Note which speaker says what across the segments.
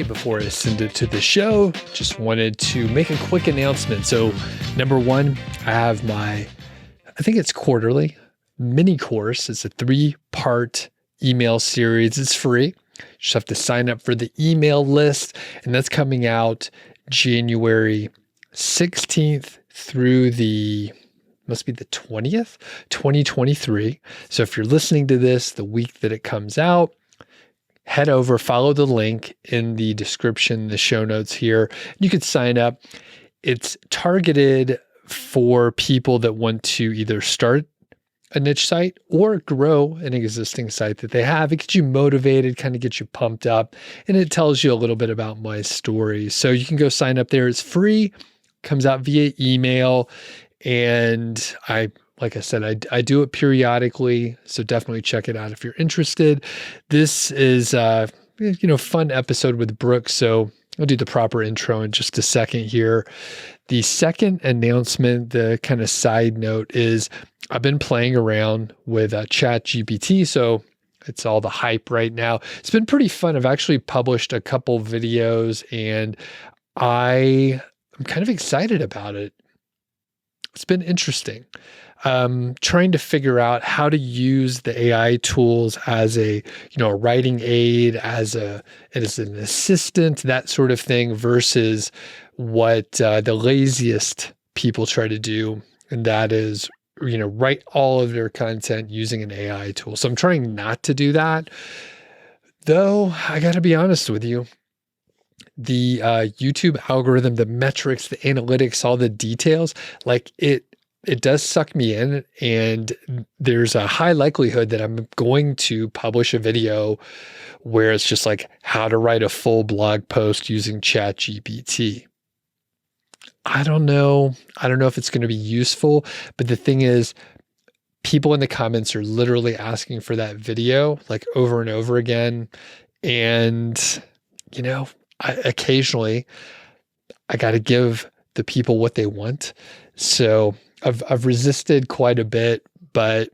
Speaker 1: Hey, before I send it to the show, just wanted to make a quick announcement. So, number one, I have I think it's quarterly mini course. It's a 3-part email series. It's free. You just have to sign up for the email list, and that's coming out January 16th through must be the 20th, 2023. So if you're listening to this the week that it comes out, head over, follow the link in the description, the show notes here. You could sign up. It's targeted for people that want to either start a niche site or grow an existing site that they have. It gets you motivated, kind of gets you pumped up, and it tells you a little bit about my story. So you can go sign up there. It's free, comes out via email, and like I said, I do it periodically, so definitely check it out if you're interested. This is fun episode with Brooks, so I'll do the proper intro in just a second here. The second announcement, the kind of side note, is I've been playing around with ChatGPT, so it's all the hype right now. It's been pretty fun. I've actually published a couple videos, and I'm kind of excited about it. It's been interesting. Trying to figure out how to use the AI tools as a writing aid, as an assistant, that sort of thing, versus what the laziest people try to do, and that is write all of their content using an AI tool. So I'm trying not to do that, though. I got to be honest with you. The YouTube algorithm, the metrics, the analytics, all the details, like it does suck me in, and there's a high likelihood that I'm going to publish a video where it's just like how to write a full blog post using ChatGPT. I don't know if it's going to be useful, but the thing is, people in the comments are literally asking for that video like over and over again. And, occasionally I got to give the people what they want. So I've resisted quite a bit, but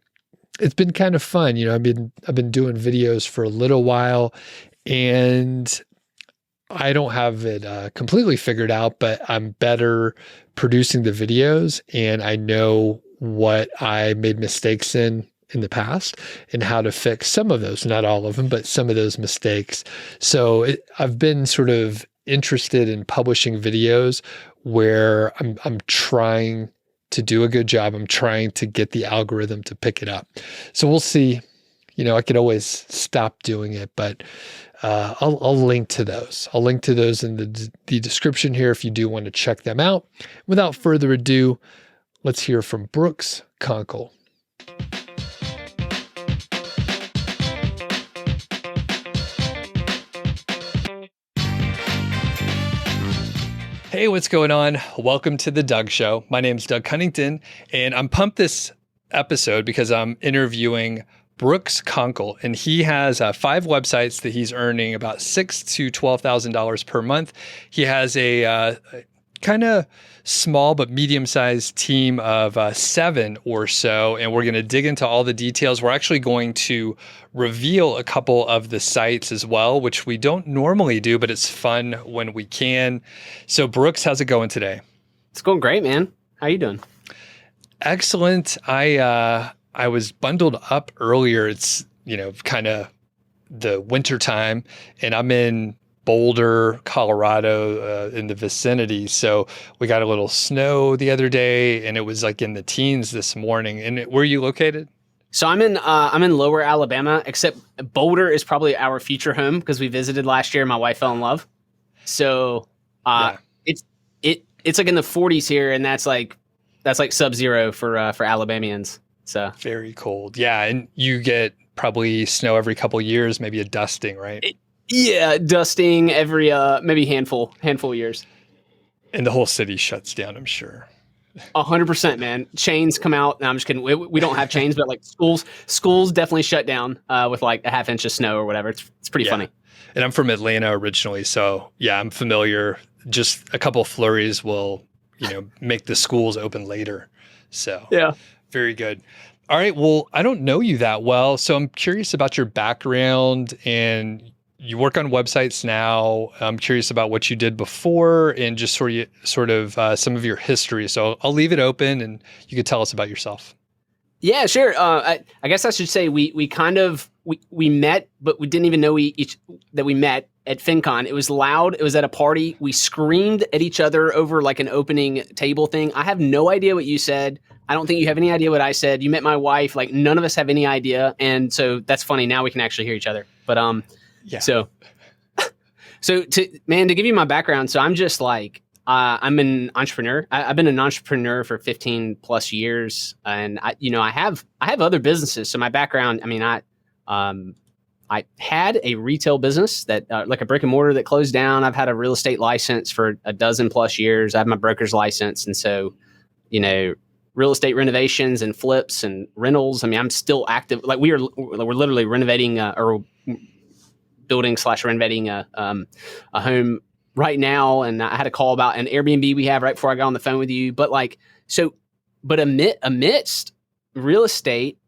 Speaker 1: it's been kind of fun. I've been doing videos for a little while, and I don't have it completely figured out, but I'm better producing the videos, and I know what I made mistakes in the past and how to fix some of those, not all of them, but some of those mistakes. So I've been sort of interested in publishing videos where I'm trying to do a good job. I'm trying to get the algorithm to pick it up. So we'll see. I could always stop doing it, but I'll link to those. I'll link to those in the description here if you do want to check them out. Without further ado, let's hear from Brooks Conkle. Hey, what's going on? Welcome to the Doug Show. My name's Doug Cunnington, and I'm pumped this episode because I'm interviewing Brooks Conkle, and he has 5 websites that he's earning about $6,000 to $12,000 per month. He has a kind of small but medium-sized team of 7 or so, and we're going to dig into all the details. We're actually going to reveal a couple of the sites as well, which we don't normally do, but it's fun when we can. So Brooks, how's it going today?
Speaker 2: It's going great, man. How you doing?
Speaker 1: Excellent. I was bundled up earlier. It's, kind of the winter time, and I'm in Boulder, Colorado, in the vicinity. So we got a little snow the other day, and it was like in the teens this morning. And where are you located?
Speaker 2: So I'm in Lower Alabama, except Boulder is probably our future home because we visited last year and my wife fell in love. So it's like in the 40s here, and that's like sub-zero for Alabamians. So
Speaker 1: very cold. Yeah, and you get probably snow every couple years, maybe a dusting, right?
Speaker 2: Dusting every maybe handful of years.
Speaker 1: And the whole city shuts down, I'm sure.
Speaker 2: 100%, man. Chains come out. No, I'm just kidding. We don't have chains, but like schools definitely shut down with like a half inch of snow or whatever. It's pretty funny.
Speaker 1: And I'm from Atlanta originally, so yeah, I'm familiar. Just a couple of flurries will, make the schools open later. So
Speaker 2: yeah,
Speaker 1: very good. All right. Well, I don't know you that well, so I'm curious about your background and you work on websites now. I'm curious about what you did before and just sort of some of your history. So I'll leave it open and you could tell us about yourself.
Speaker 2: Yeah, sure. I guess I should say we met, but we didn't even know that we met at FinCon. It was loud. It was at a party. We screamed at each other over like an opening table thing. I have no idea what you said. I don't think you have any idea what I said. You met my wife. Like none of us have any idea. And so that's funny. Now we can actually hear each other. But
Speaker 1: yeah.
Speaker 2: So to give you my background. So I'm just like, I'm an entrepreneur. I've been an entrepreneur for 15 plus years, and I have other businesses. So my background, I mean, I had a retail business that like a brick and mortar that closed down. I've had a real estate license for a dozen plus years. I have my broker's license, and so real estate renovations and flips and rentals. I mean, I'm still active. Like we're literally renovating or building / renovating a home right now. And I had a call about an Airbnb we have right before I got on the phone with you. But amidst real estate,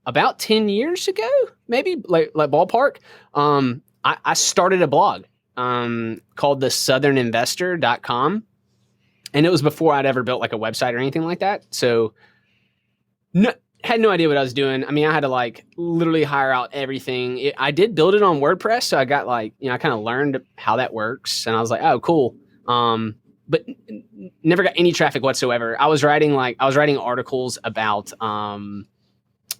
Speaker 2: about 10 years ago, maybe like ballpark, I started a blog called the southerninvestor.com. And it was before I'd ever built like a website or anything like that. So had no idea what I was doing. I mean, I had to like literally hire out everything. I did build it on WordPress. So I got like, I kind of learned how that works. And I was like, oh, cool. But never got any traffic whatsoever. I was writing articles about,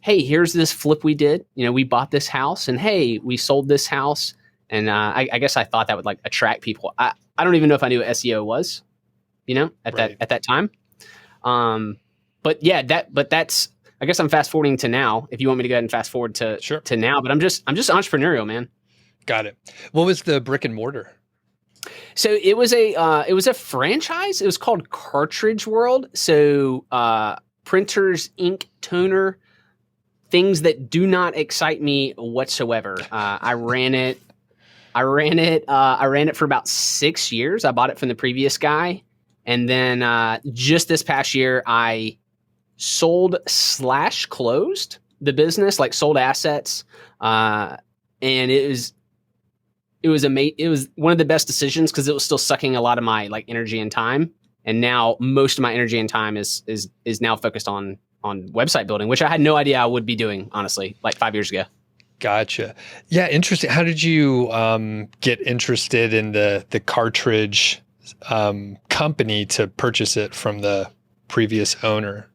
Speaker 2: hey, here's this flip we did. We bought this house and hey, we sold this house. And I guess I thought that would like attract people. I don't even know if I knew what SEO was, at that time. But that's, I guess I'm fast forwarding to now. If you want me to go ahead and fast forward to now, but I'm just entrepreneurial, man.
Speaker 1: Got it. What was the brick and mortar?
Speaker 2: So it was a franchise. It was called Cartridge World. So printers, ink, toner, things that do not excite me whatsoever. I ran it for about 6 years. I bought it from the previous guy. And then just this past year, I sold / closed the business, like sold assets. And it was one of the best decisions because it was still sucking a lot of my like energy and time. And now most of my energy and time is now focused on website building, which I had no idea I would be doing, honestly, like 5 years ago.
Speaker 1: Gotcha. Yeah. Interesting. How did you get interested in the cartridge company to purchase it from the previous owner?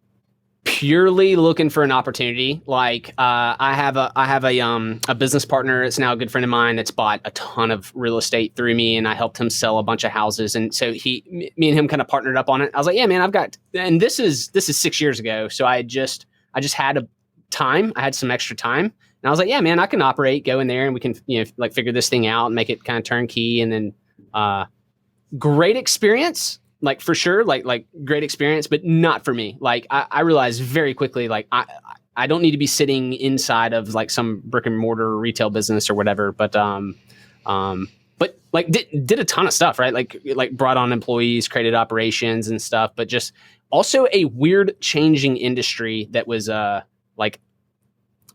Speaker 2: Purely looking for an opportunity. Like I have a business partner. It's now a good friend of mine that's bought a ton of real estate through me, and I helped him sell a bunch of houses. And so me and him kind of partnered up on it. I was like, yeah, man, and this is 6 years ago. So I just had I had some extra time, and I was like, yeah, man, I can go in there and we can like figure this thing out and make it kind of turnkey. And then great experience. Like for sure, like great experience, but not for me. Like I realized very quickly, like I don't need to be sitting inside of like some brick and mortar retail business or whatever. But like did a ton of stuff, right? Like brought on employees, created operations and stuff, but just also a weird changing industry that was like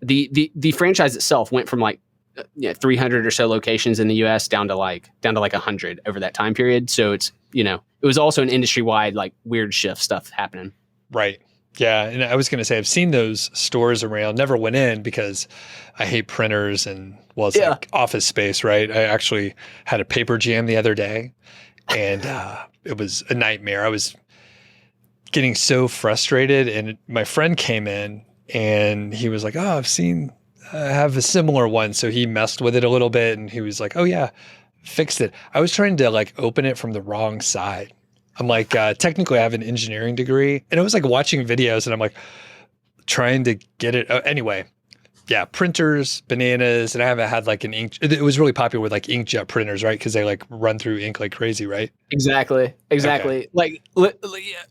Speaker 2: the franchise itself went from like 300 or so locations in the US down to like 100 over that time period. So it's, it was also an industry-wide, like weird shift stuff happening.
Speaker 1: Right. Yeah. And I was going to say, I've seen those stores around, never went in because I hate printers and like office space, right? I actually had a paper jam the other day and it was a nightmare. I was getting so frustrated and my friend came in and he was like, oh, I have a similar one. So he messed with it a little bit and he was like, oh yeah, fixed it. I was trying to like open it from the wrong side. I'm like, technically I have an engineering degree and it was like watching videos and I'm like trying to get it. Anyway, yeah, printers, bananas. And I haven't had like an ink. It was really popular with like inkjet printers, right? Cause they like run through ink like crazy, right?
Speaker 2: Exactly. Okay. Like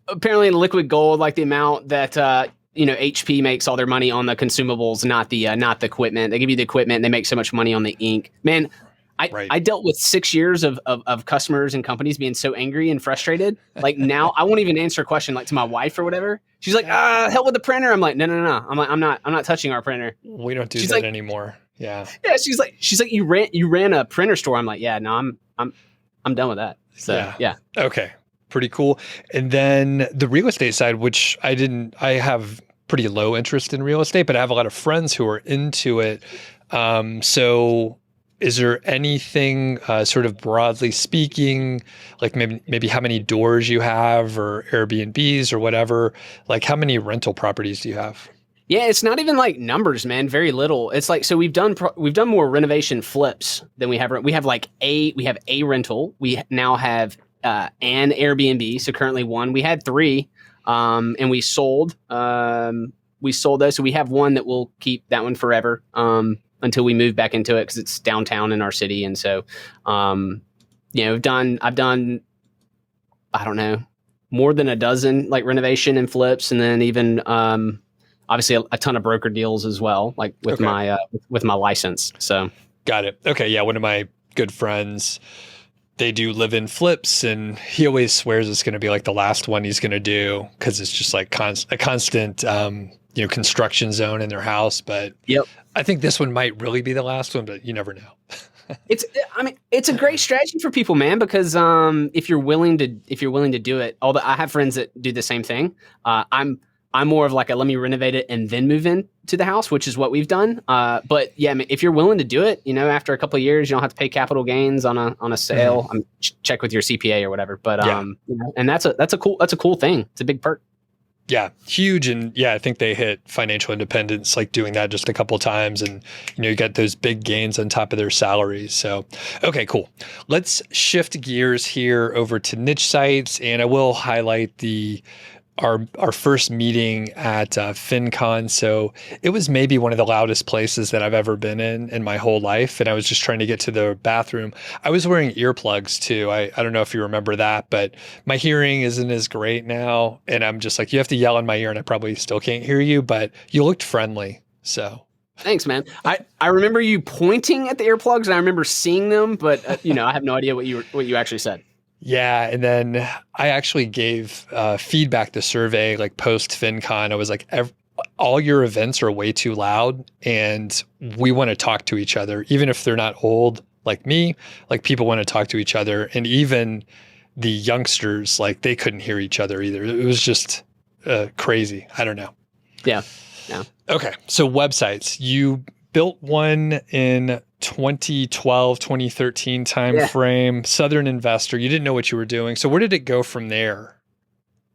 Speaker 2: apparently in liquid gold, like the amount that, HP makes all their money on the consumables, not the equipment. They give you the equipment and they make so much money on the ink, man. I dealt with 6 years of customers and companies being so angry and frustrated. Like now I won't even answer a question like to my wife or whatever. She's like, hell with the printer. I'm like, no. I'm not touching our printer.
Speaker 1: We don't do
Speaker 2: She's
Speaker 1: that
Speaker 2: like,
Speaker 1: anymore. Yeah.
Speaker 2: Yeah, she's like, you ran a printer store. I'm like, yeah, no, I'm done with that. So yeah.
Speaker 1: Okay. Pretty cool. And then the real estate side, which I have pretty low interest in real estate, but I have a lot of friends who are into it. So is there anything sort of broadly speaking, like maybe how many doors you have or Airbnbs or whatever? Like how many rental properties do you have?
Speaker 2: Yeah, it's not even like numbers, man. Very little. It's like, so we've done more renovation flips than we have. We have a rental. We now have an Airbnb. So currently one. We had three, and we sold. We sold those. So we have one that we'll keep that one forever until we move back into it because it's downtown in our city. And so, I've done I don't know, more than a dozen like renovation and flips, and then even obviously a ton of broker deals as well, like with my license. So
Speaker 1: got it. Okay, yeah, one of my good friends, they do live in flips, and he always swears it's going to be like the last one he's going to do because it's just like a constant construction zone in their house. But
Speaker 2: yep,
Speaker 1: I think this one might really be the last one, but you never know.
Speaker 2: It's a great strategy for people, man, because if you're willing to do it, although I have friends that do the same thing. I'm more of like let me renovate it and then move in to the house, which is what we've done. But yeah, I mean, if you're willing to do it, after a couple of years, you don't have to pay capital gains on a sale.
Speaker 1: Mm-hmm.
Speaker 2: Check with your CPA or whatever. But and that's a cool thing. It's a big perk.
Speaker 1: Yeah, huge. And yeah, I think they hit financial independence, like doing that just a couple of times. And, you get those big gains on top of their salaries. So, okay, cool. Let's shift gears here over to niche sites. And I will highlight our first meeting at FinCon. So it was maybe one of the loudest places that I've ever been in my whole life. And I was just trying to get to the bathroom. I was wearing earplugs too. I don't know if you remember that, but my hearing isn't as great now. And I'm just like, you have to yell in my ear and I probably still can't hear you, but you looked friendly. So
Speaker 2: thanks, man. I remember you pointing at the earplugs and I remember seeing them, but I have no idea what you actually said.
Speaker 1: Yeah. And then I actually gave feedback to survey, like post FinCon. I was like, all your events are way too loud and we want to talk to each other, even if they're not old like me, like people want to talk to each other. And even the youngsters, like they couldn't hear each other either. It was just crazy. I don't know.
Speaker 2: Yeah. Yeah.
Speaker 1: Okay. So websites, you built one in 2012, 2013 timeframe, Southern Investor. You didn't know what you were doing. So where did it go from there?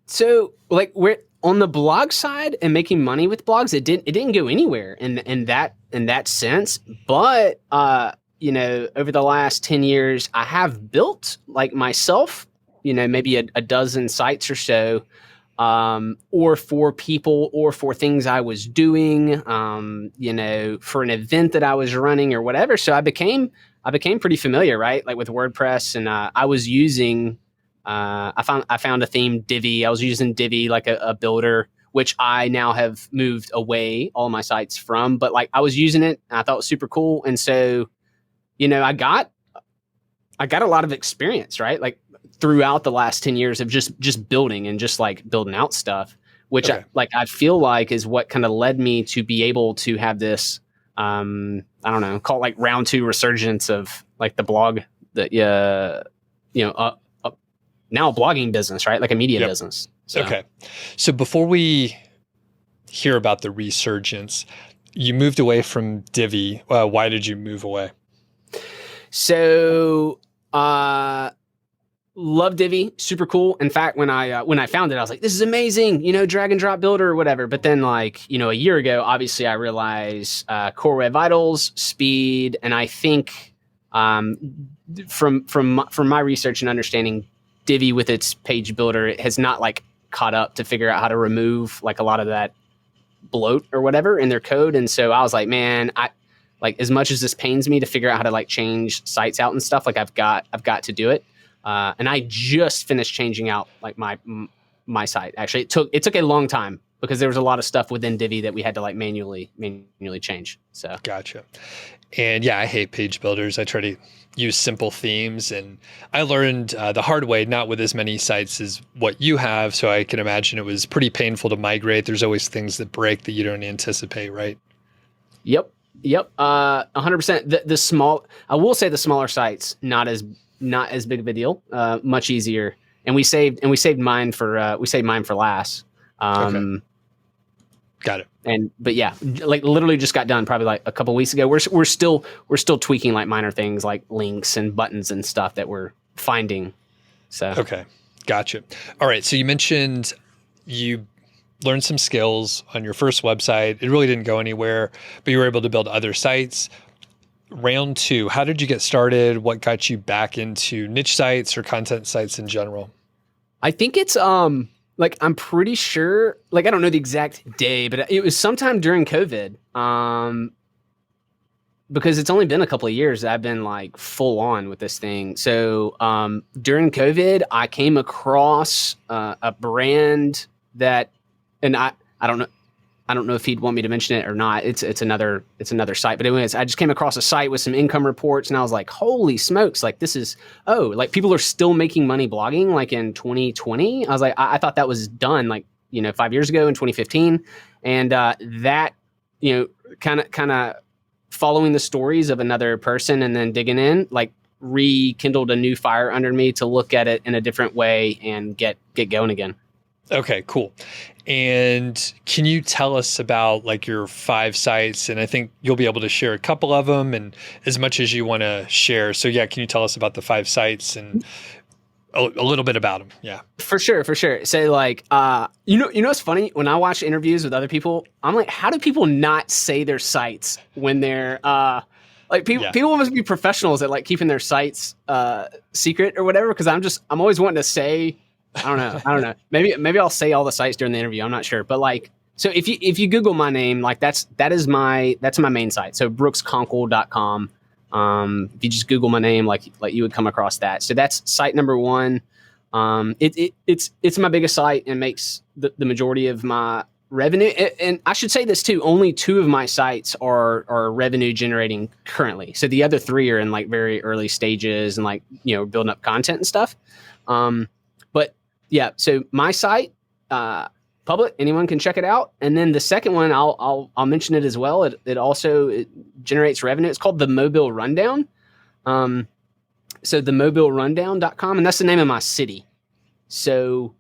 Speaker 1: So
Speaker 2: like we're on the blog side and making money with blogs, it didn't go anywhere in that sense. But over the last 10 years, I have built like myself, maybe a dozen sites or so. Or for people or for things I was doing, for an event that I was running or whatever. So I became pretty familiar, right? Like with WordPress, and I was using, I found a theme, Divi. I was using Divi like a builder, which I now have moved away all my sites from, but like I was using it and I thought it was super cool. And so, I got a lot of experience, right? Like throughout the last 10 years of just building and just like building out stuff, which I feel like is what kind of led me to be able to have this, I don't know, call it like round 2 resurgence of like the blog that, now a blogging business, right? Like a media business. So.
Speaker 1: Okay. So before we hear about the resurgence, you moved away from Divi. Why did you move away?
Speaker 2: So, love Divi, super cool. In fact, when I found it, I was like, this is amazing, drag and drop builder or whatever. But then like, a year ago, obviously I realized Core Web Vitals, speed, and I think from my research and understanding, Divi with its page builder, it has not like caught up to figure out how to remove like a lot of that bloat or whatever in their code. And so I was like, man, I like, as much as this pains me to figure out how to like change sites out and stuff, like I've got to do it. And I just finished changing out like my site. Actually, it took a long time because there was a lot of stuff within Divi that we had to like manually change. So
Speaker 1: gotcha. And yeah, I hate page builders. I try to use simple themes, and I learned the hard way, not with as many sites as what you have. So I can imagine it was pretty painful to migrate. There's always things that break that you don't anticipate, right?
Speaker 2: Yep. Yep. 100%. The small, I will say the smaller sites, not as big of a deal. Much easier. And we saved mine for last.
Speaker 1: Okay. Got it.
Speaker 2: But yeah, like literally just got done probably like a couple weeks ago. We're still tweaking like minor things like links and buttons and stuff that we're finding. So,
Speaker 1: okay. Gotcha. All right. So you mentioned you learned some skills on your first website. It really didn't go anywhere, but you were able to build other sites. Round 2, how did you get started? What got you back into niche sites or content sites in general?
Speaker 2: I think it's like I'm pretty sure, like I don't know the exact day, but it was sometime during COVID. Because it's only been a couple of years that I've been like full on with this thing. So during COVID, I came across a brand that, and I don't know if he'd want me to mention it or not. It's another site. But anyways, I just came across a site with some income reports, and I was like, holy smokes! Like this is like people are still making money blogging like in 2020. I was like, I thought that was done like 5 years ago in 2015, and that kind of following the stories of another person and then digging in like rekindled a new fire under me to look at it in a different way and get going again.
Speaker 1: Okay, cool. And can you tell us about like your 5 sites? And I think you'll be able to share a couple of them and as much as you want to share. So yeah, can you tell us about the 5 sites and a little bit about them? Yeah,
Speaker 2: for sure. So like, what's funny when I watch interviews with other people, I'm like, how do people not say their sites when they're, like people must be professionals at like keeping their sites, secret or whatever. Cause I'm always wanting to say, I don't know. Maybe I'll say all the sites during the interview. I'm not sure, but like, so if you Google my name, like that's my main site. So brookskonkle.com. If you just Google my name, like you would come across that. So that's site number 1. It's my biggest site and makes the majority of my revenue. And I should say this too, only 2 of my sites are revenue generating currently. So the other 3 are in like very early stages and like, building up content and stuff. But yeah, so my site, public, anyone can check it out. And then the second one, I'll mention it as well. It also generates revenue. It's called the Mobile Rundown. So the mobilerundown.com, and that's the name of my city. So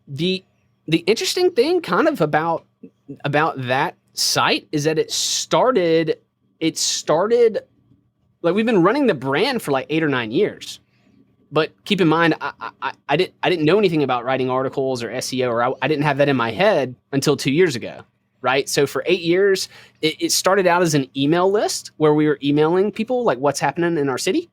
Speaker 2: the interesting thing kind of about that site is that it started like we've been running the brand for like 8 or 9 years. But keep in mind, I didn't know anything about writing articles or SEO, or I didn't have that in my head until 2 years ago, right? So for 8 years, it started out as an email list where we were emailing people like what's happening in our city,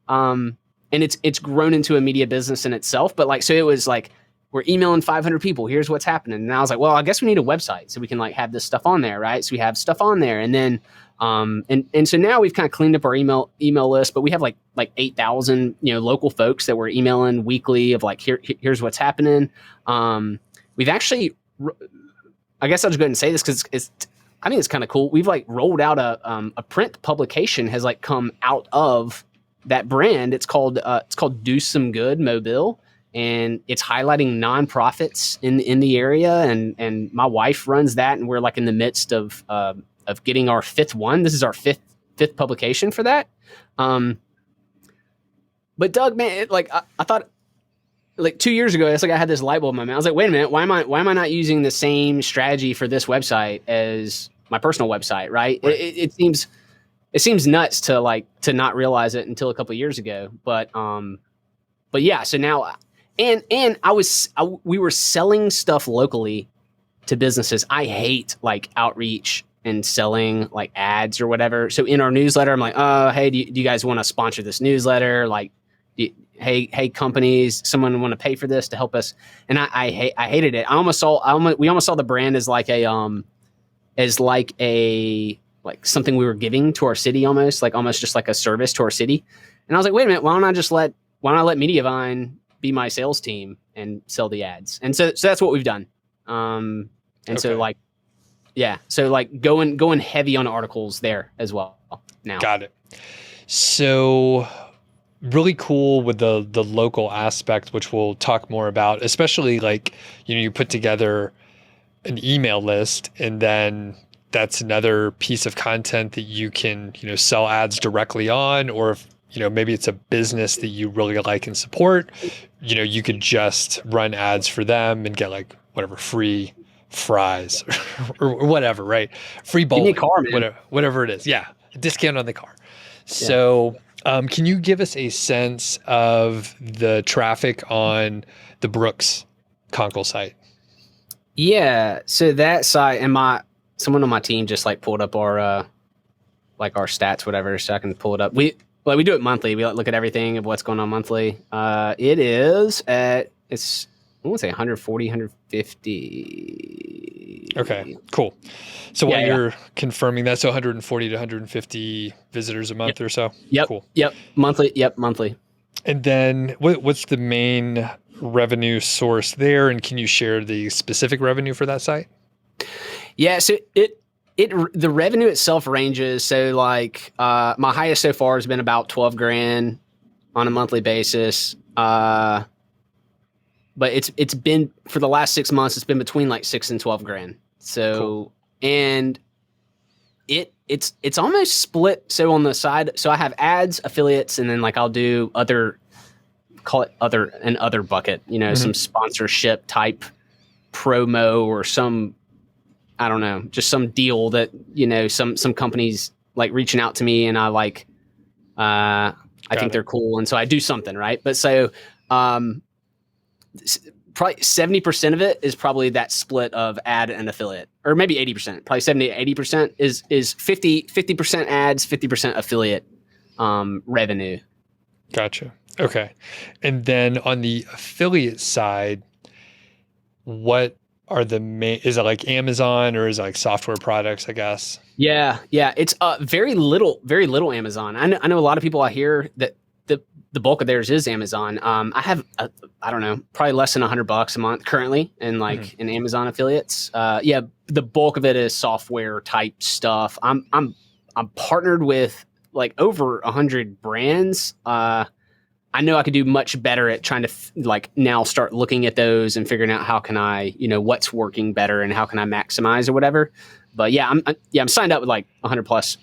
Speaker 2: and it's grown into a media business in itself. But like, so it was like we're emailing 500 people. Here's what's happening, and I was like, well, I guess we need a website so we can like have this stuff on there, right? So we have stuff on there, and then. And so now we've kind of cleaned up our email list, but we have like 8,000, local folks that we're emailing weekly of like, here's what's happening. We've actually, I guess I'll just go ahead and say this cause I think it's kind of cool. We've like rolled out a print publication has like come out of that brand. It's called Do Some Good Mobile. And it's highlighting nonprofits in the area. And my wife runs that. And we're like in the midst of getting our 5th one. This is our fifth publication for that. But Doug, man, I thought like 2 years ago, it's like I had this light bulb in my mind. I was like, wait a minute, why am I not using the same strategy for this website as my personal website? Right. It seems nuts to not realize it until a couple of years ago. But yeah, so now, and we were selling stuff locally to businesses. I hate like outreach and selling like ads or whatever. So in our newsletter, I'm like, oh, hey, do you guys want to sponsor this newsletter? Like, hey, companies, someone want to pay for this to help us? And I hated it. We almost saw the brand as like something we were giving to our city, almost just like a service to our city. And I was like, wait a minute, why don't I let Mediavine be my sales team and sell the ads? And so that's what we've done. So like, yeah. So like going heavy on articles there as well now.
Speaker 1: Got it. So really cool with the local aspect, which we'll talk more about, especially like, you put together an email list and then that's another piece of content that you can, sell ads directly on, or if, maybe it's a business that you really like and support, you could just run ads for them and get like whatever free fries or whatever, right? Free bowling,
Speaker 2: Give me a car, man.
Speaker 1: whatever it is. Yeah. A discount on the car. So, can you give us a sense of the traffic on the Brooks Conkle site?
Speaker 2: Yeah. So that site, and someone on my team just like pulled up our stats, whatever, so I can pull it up. We do it monthly. We look at everything of what's going on monthly. It is I want to say 140, 150.
Speaker 1: Okay, cool. So while you're confirming that, so 140 to 150 visitors a month or so?
Speaker 2: Yep.
Speaker 1: Cool.
Speaker 2: Yep. Monthly.
Speaker 1: And then what's the main revenue source there? And can you share the specific revenue for that site?
Speaker 2: Yeah. So the revenue itself ranges. So like, my highest so far has been about 12 grand on a monthly basis. But it's been, for the last 6 months, it's been between like 6 and 12 grand. So, cool. And it's almost split. So on the side, so I have ads, affiliates, and then like I'll do call it other bucket, some sponsorship type promo or some, I don't know, just some deal that, some companies like reaching out to me and I like, I think they're cool. And so I do something, right? But so, probably 70% of it is probably that split of ad and affiliate, or maybe 80%, probably 70 to 80% is 50% ads, 50% affiliate, revenue.
Speaker 1: Gotcha. Okay. And then on the affiliate side, what are the main, is it like Amazon or is it like software products, I guess?
Speaker 2: Yeah. It's very little Amazon. I know a lot of people I hear that the bulk of theirs is Amazon. I have, I don't know, probably less than $100 a month currently in in Amazon affiliates. The bulk of it is software type stuff. I'm partnered with like over 100 brands. I know I could do much better at trying to now start looking at those and figuring out how can I, what's working better and how can I maximize or whatever. But I'm signed up with like 100 plus,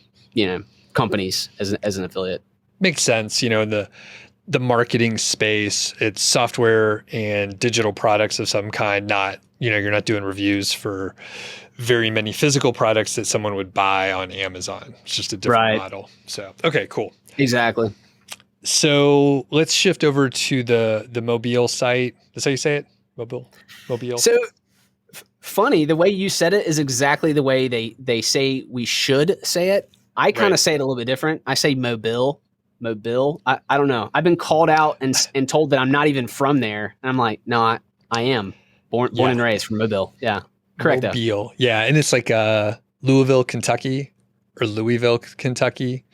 Speaker 2: companies as an affiliate.
Speaker 1: Makes sense. In the marketing space, it's software and digital products of some kind, not, you're not doing reviews for very many physical products that someone would buy on Amazon. It's just a different model. So, okay, cool.
Speaker 2: Exactly.
Speaker 1: So let's shift over to the Mobile site. That's how you say it? Mobile.
Speaker 2: So funny, the way you said it is exactly the way they say we should say it. I kind of say it a little bit different. I say Mobile. I don't know. I've been called out and told that I'm not even from there. And I'm like, no, I am born and raised from Mobile. Yeah. Correct.
Speaker 1: Mobile. Yeah. And it's like Louisville, Kentucky or Louisville, Kentucky.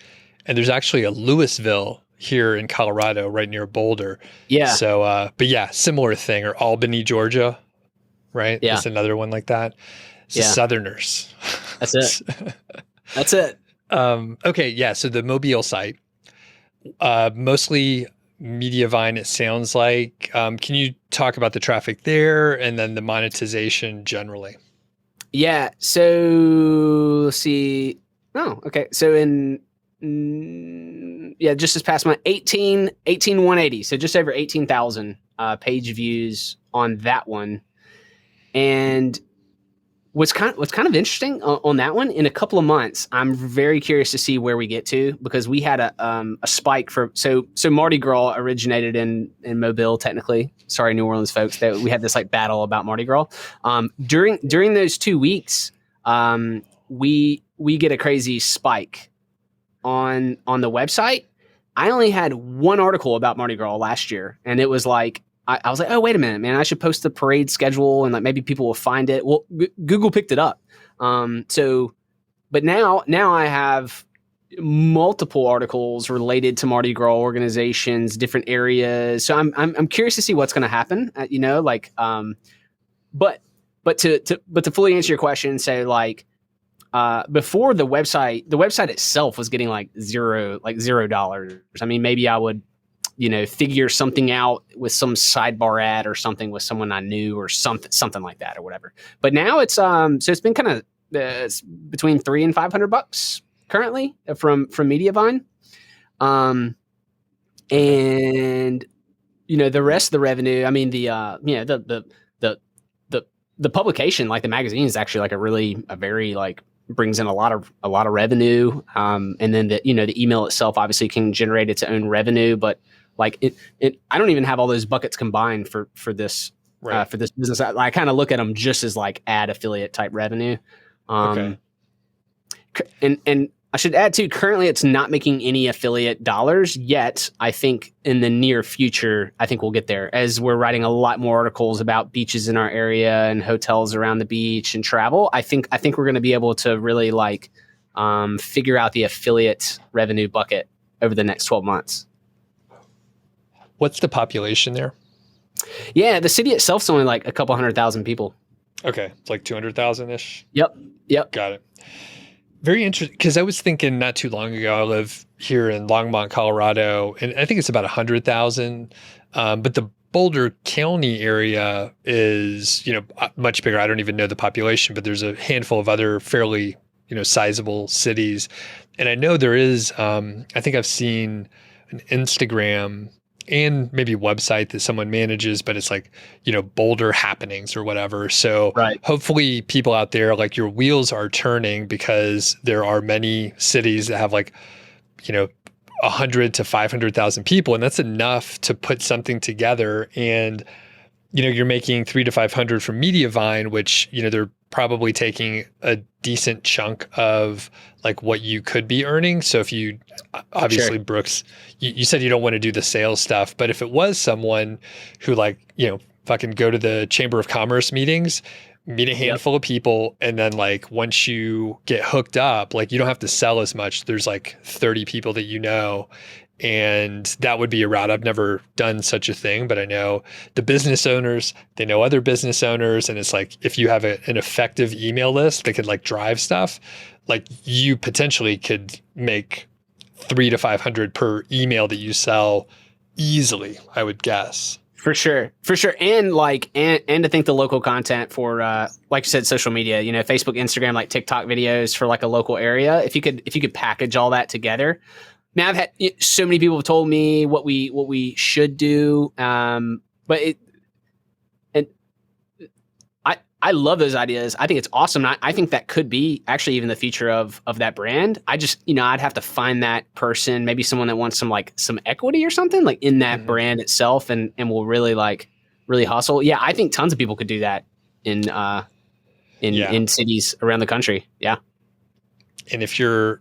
Speaker 1: And there's actually a Louisville here in Colorado, right near Boulder. Yeah. So, but yeah, similar thing. Or Albany, Georgia, right? Yeah. That's another one like that. It's the Southerners.
Speaker 2: That's it. That's it.
Speaker 1: Okay. Yeah. So the Mobile site, mostly Mediavine, it sounds like. Can you talk about the traffic there and then the monetization generally?
Speaker 2: Yeah. So let's see. Oh, okay. So just this past month, 180. So just over 18,000 page views on that one. And what's kind of interesting on that one, in a couple of months, I'm very curious to see where we get to, because we had a spike so Mardi Gras originated in Mobile, technically. Sorry, New Orleans folks, that we had this like battle about Mardi Gras. During those 2 weeks, we get a crazy spike on the website. I only had one article about Mardi Gras last year, and it was like, I was like, oh, wait a minute, man, I should post the parade schedule and like maybe people will find it. Well, Google picked it up. But now I have multiple articles related to Mardi Gras organizations, different areas. So I'm curious to see what's going to happen, but to fully answer your question, say like, before the website itself was getting like $0. I mean, maybe I would, figure something out with some sidebar ad or something with someone I knew or something like that or whatever. But now it's, so it's been kind of it's between $300 and $500 currently from Mediavine. And the rest of the revenue, I mean, the publication, like the magazine, is actually like a very like brings in a lot of revenue. And then the email itself obviously can generate its own revenue, but like I don't even have all those buckets combined for this,
Speaker 1: Right.
Speaker 2: for this business. I kind of look at them just as like ad affiliate type revenue.
Speaker 1: Okay.
Speaker 2: And I should add too, currently it's not making any affiliate dollars yet. I think in the near future, I think we'll get there as we're writing a lot more articles about beaches in our area and hotels around the beach and travel. I think we're going to be able to really like figure out the affiliate revenue bucket over the next 12 months.
Speaker 1: What's the population there?
Speaker 2: Yeah, the city itself is only like a couple 100,000 people.
Speaker 1: Okay. It's like 200,000-ish.
Speaker 2: Yep.
Speaker 1: Got it. Very interesting, because I was thinking not too long ago, I live here in Longmont, Colorado, and I think it's about 100,000. But the Boulder County area is, much bigger. I don't even know the population, but there's a handful of other fairly, sizable cities. And I know there is, I think I've seen an Instagram and maybe website that someone manages, but it's like, Boulder happenings or whatever. So
Speaker 2: Right.
Speaker 1: Hopefully people out there, like your wheels are turning, because there are many cities that have like, 100 to 500,000 people. And that's enough to put something together. And, you're making 300 to 500 from Mediavine, which, they're probably taking a decent chunk of like what you could be earning. So if you, obviously, sure. Brooks, you said you don't want to do the sales stuff, but if it was someone who like, fucking go to the Chamber of Commerce meetings, meet a handful of people, and then like once you get hooked up, like you don't have to sell as much. There's like 30 people that and that would be a route. I've never done such a thing, but I know the business owners, they know other business owners. And it's like, if you have an effective email list that could like drive stuff, like you potentially could make 300 to 500 per email that you sell easily, I would guess.
Speaker 2: For sure. And to think the local content for, like you said, social media, Facebook, Instagram, like TikTok videos for like a local area. If you could package all that together. Now I've had so many people have told me what we should do. But I love those ideas. I think it's awesome. I think that could be actually even the future of that brand. I just, I'd have to find that person, maybe someone that wants some equity or something like in that brand itself and will really hustle. Yeah. I think tons of people could do that in cities around the country. Yeah.
Speaker 1: And if you're,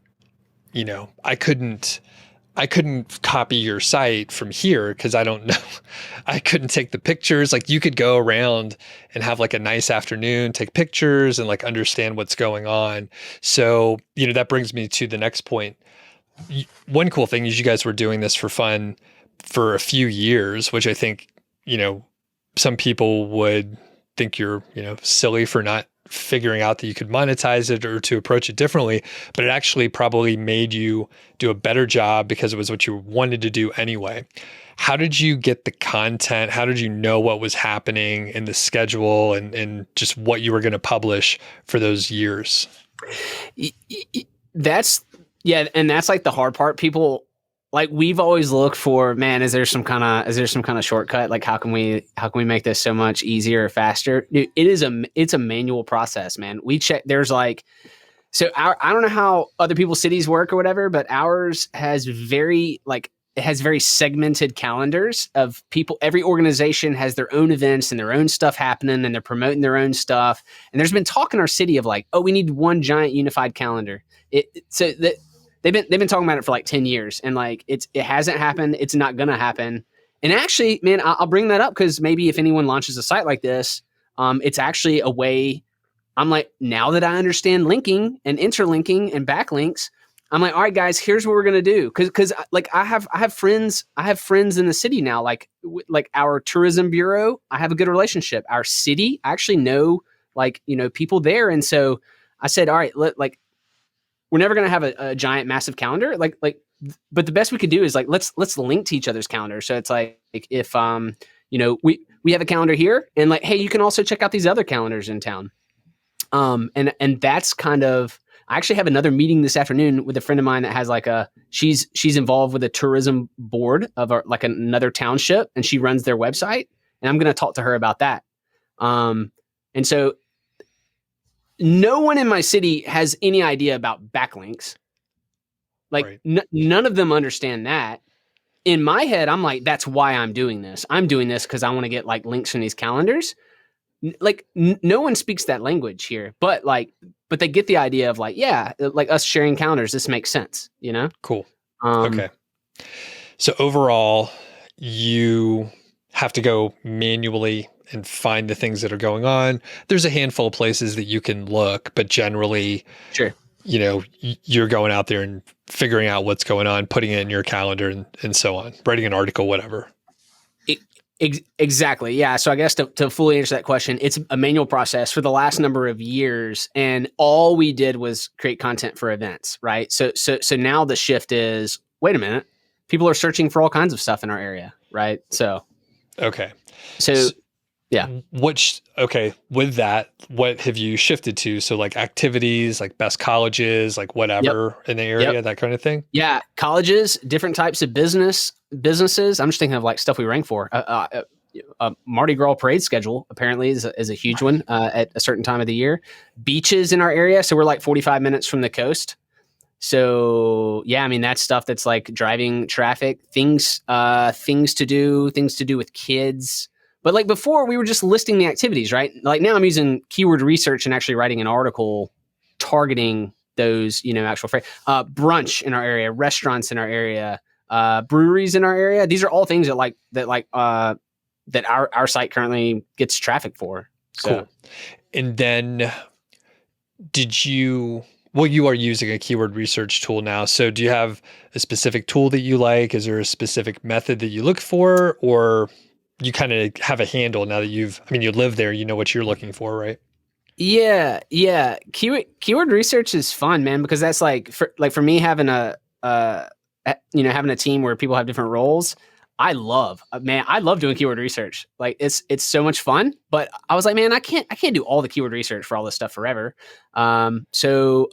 Speaker 1: I couldn't copy your site from here because I don't know. I couldn't take the pictures. Like you could go around and have like a nice afternoon, take pictures and like understand what's going on. So, that brings me to the next point. One cool thing is you guys were doing this for fun for a few years, which I think, some people would think you're, silly for not figuring out that you could monetize it or to approach it differently, but it actually probably made you do a better job because it was what you wanted to do anyway. How did you get the content? How did you know what was happening in the schedule and just what you were going to publish for those years?
Speaker 2: That's like the hard part. People like we've always looked for, man, is there some kind of shortcut? Like how can we make this so much easier or faster? Dude, it's a manual process, man. We check, there's like, so I don't know how other people's cities work or whatever, but ours has very segmented calendars of people. Every organization has their own events and their own stuff happening and they're promoting their own stuff. And there's been talk in our city of like, oh, we need one giant unified calendar. They've been talking about it for like 10 years and like it hasn't happened. It's not going to happen. And actually, man, I'll bring that up because maybe if anyone launches a site like this, it's actually a way. I'm like, now that I understand linking and interlinking and backlinks, I'm like, all right, guys, here's what we're going to do. Cause like I have friends in the city now, like our tourism bureau, I have a good relationship. Our city, I actually know people there. And so I said, all right, we're never going to have a giant, massive calendar. But the best we could do is like, let's link to each other's calendar. So it's like if, we have a calendar here and like, hey, you can also check out these other calendars in town. And that's kind of, I actually have another meeting this afternoon with a friend of mine that has like she's involved with a tourism board of like another township, and she runs their website, and I'm going to talk to her about that. And so no one in my city has any idea about backlinks. Like none of them understand that. In my head, I'm like, that's why I'm doing this. I'm doing this because I want to get like links from these calendars. Like no one speaks that language here, but they get the idea of like, yeah, like us sharing calendars. This makes sense, you know?
Speaker 1: Cool. Okay. So overall, you have to go manually and find the things that are going on. There's a handful of places that you can look, but generally,
Speaker 2: sure,
Speaker 1: you know, you're going out there and figuring out what's going on, putting it in your calendar and so on, writing an article, whatever.
Speaker 2: Exactly. Yeah. So I guess to fully answer that question, it's a manual process for the last number of years. And all we did was create content for events, right? So now the shift is, wait a minute, people are searching for all kinds of stuff in our area, right? So,
Speaker 1: okay.
Speaker 2: So yeah.
Speaker 1: With that, what have you shifted to? So like activities, like best colleges, like whatever in the area, that kind of thing?
Speaker 2: Yeah. Colleges, different types of businesses. I'm just thinking of like stuff we rank for. Mardi Gras parade schedule apparently is a huge one at a certain time of the year. Beaches in our area. So we're like 45 minutes from the coast. So yeah, I mean, that's stuff that's like driving traffic, things to do with kids. But like before, we were just listing the activities, right? Like now I'm using keyword research and actually writing an article targeting those, actual brunch in our area, restaurants in our area, breweries in our area. These are all things that our site currently gets traffic for. So.
Speaker 1: Cool. And then you are using a keyword research tool now. So do you have a specific tool that you like? Is there a specific method that you look for, or you kind of have a handle now that you live there, you know what you're looking for, right?
Speaker 2: Yeah. Keyword research is fun, man, because that's for me having having a team where people have different roles. I love doing keyword research. Like it's so much fun, but I was like, man, I can't do all the keyword research for all this stuff forever. So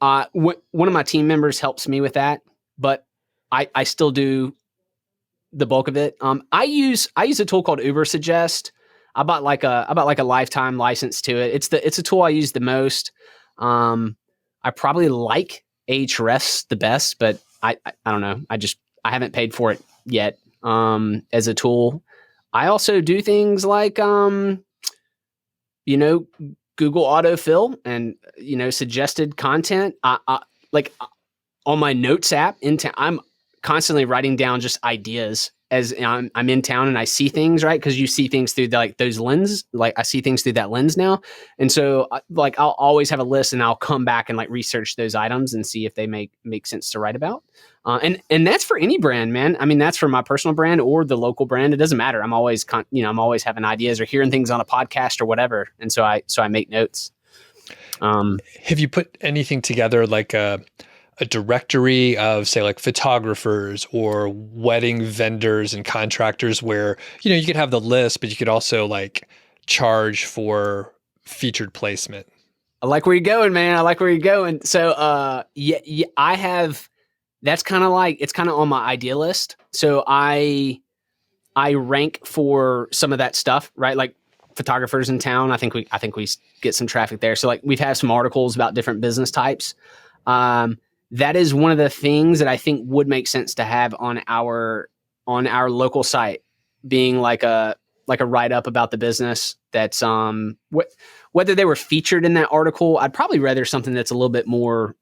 Speaker 2: one of my team members helps me with that, but I still do the bulk of it. I use a tool called Uber Suggest. I bought like a lifetime license to it. It's a tool I use the most. I probably like Ahrefs the best, but I don't know. I haven't paid for it yet. As a tool, I also do things like Google autofill and suggested content. Like on my notes app I'm constantly writing down just ideas as I'm in town and I see things, right? Because you see things through those lenses. Like I see things through that lens now, and so I'll always have a list, and I'll come back and research those items and see if they make sense to write about. And that's for any brand, man. I mean, that's for my personal brand or the local brand. It doesn't matter. I'm always I'm always having ideas or hearing things on a podcast or whatever, and so I make notes.
Speaker 1: Have you put anything together like a directory of, say, like photographers or wedding vendors and contractors where, you could have the list, but you could also charge for featured placement?
Speaker 2: I like where you're going, man. I like where you're going. So, I have, that's kind of it's kind of on my idea list. So I rank for some of that stuff, right? Like photographers in town. I think we get some traffic there. So we've had some articles about different business types. That is one of the things that I think would make sense to have on our local site, being like a write-up about the business that's whether they were featured in that article. I'd probably rather something that's a little bit more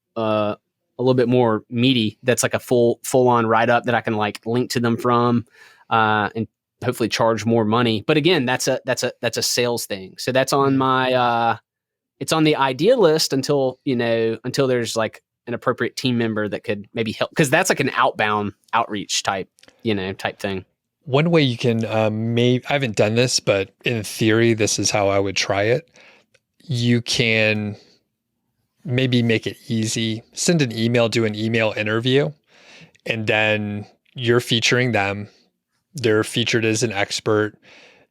Speaker 2: meaty, that's like a full-on write-up that I can link to them from and hopefully charge more money. But again, that's a sales thing. So that's on my it's on the idea list until there's an appropriate team member that could maybe help, because that's an outbound outreach type thing.
Speaker 1: One way you can I haven't done this, but in theory, this is how I would try it. You can maybe make it easy, send an email, do an email interview, and then you're featuring them. They're featured as an expert.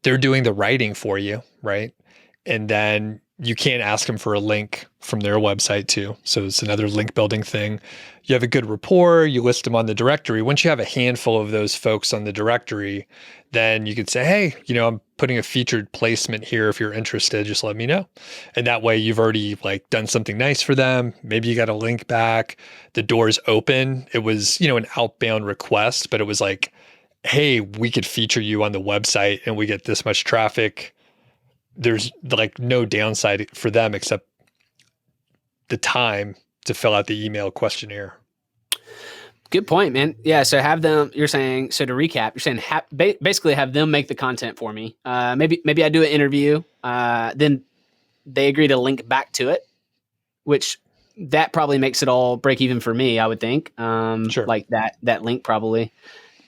Speaker 1: They're doing the writing for you, right? And then you can ask them for a link from their website too. So it's another link building thing. You have a good rapport, you list them on the directory. Once you have a handful of those folks on the directory, then you could say, hey, I'm putting a featured placement here. If you're interested, just let me know. And that way you've already like done something nice for them. Maybe you got a link back, the door's open. It was, an outbound request, but it was like, hey, we could feature you on the website and we get this much traffic. There's like no downside for them except the time to fill out the email questionnaire.
Speaker 2: Good point, man. Yeah. So have them, you're saying, so to recap, you're saying basically have them make the content for me. Maybe I do an interview, then they agree to link back to it, which that probably makes it all break even for me, I would think.
Speaker 1: Sure.
Speaker 2: Like that link probably.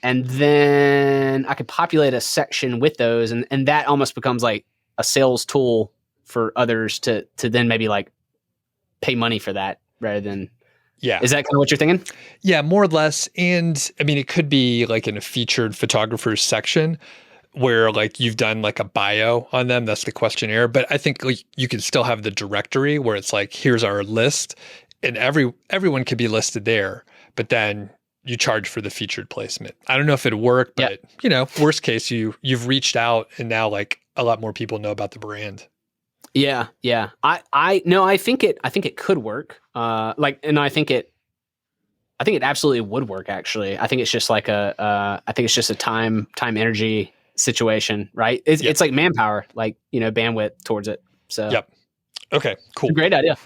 Speaker 2: And then I could populate a section with those and that almost becomes like a sales tool for others to then maybe like pay money for that rather than.
Speaker 1: Yeah.
Speaker 2: Is that kind of what you're thinking?
Speaker 1: Yeah, more or less. And I mean, it could be like in a featured photographers section where like you've done like a bio on them. That's the questionnaire. But I think like you could still have the directory where it's like, here's our list and everyone could be listed there, but then you charge for the featured placement. I don't know if it'd work, but worst case, you've reached out and now like a lot more people know about the brand.
Speaker 2: Yeah. Yeah. I think it could work. And I think it absolutely would work actually. I think it's just like I think it's just a time energy situation, right? It's like manpower, like, bandwidth towards it. So,
Speaker 1: yep. Okay, cool.
Speaker 2: It's a great idea.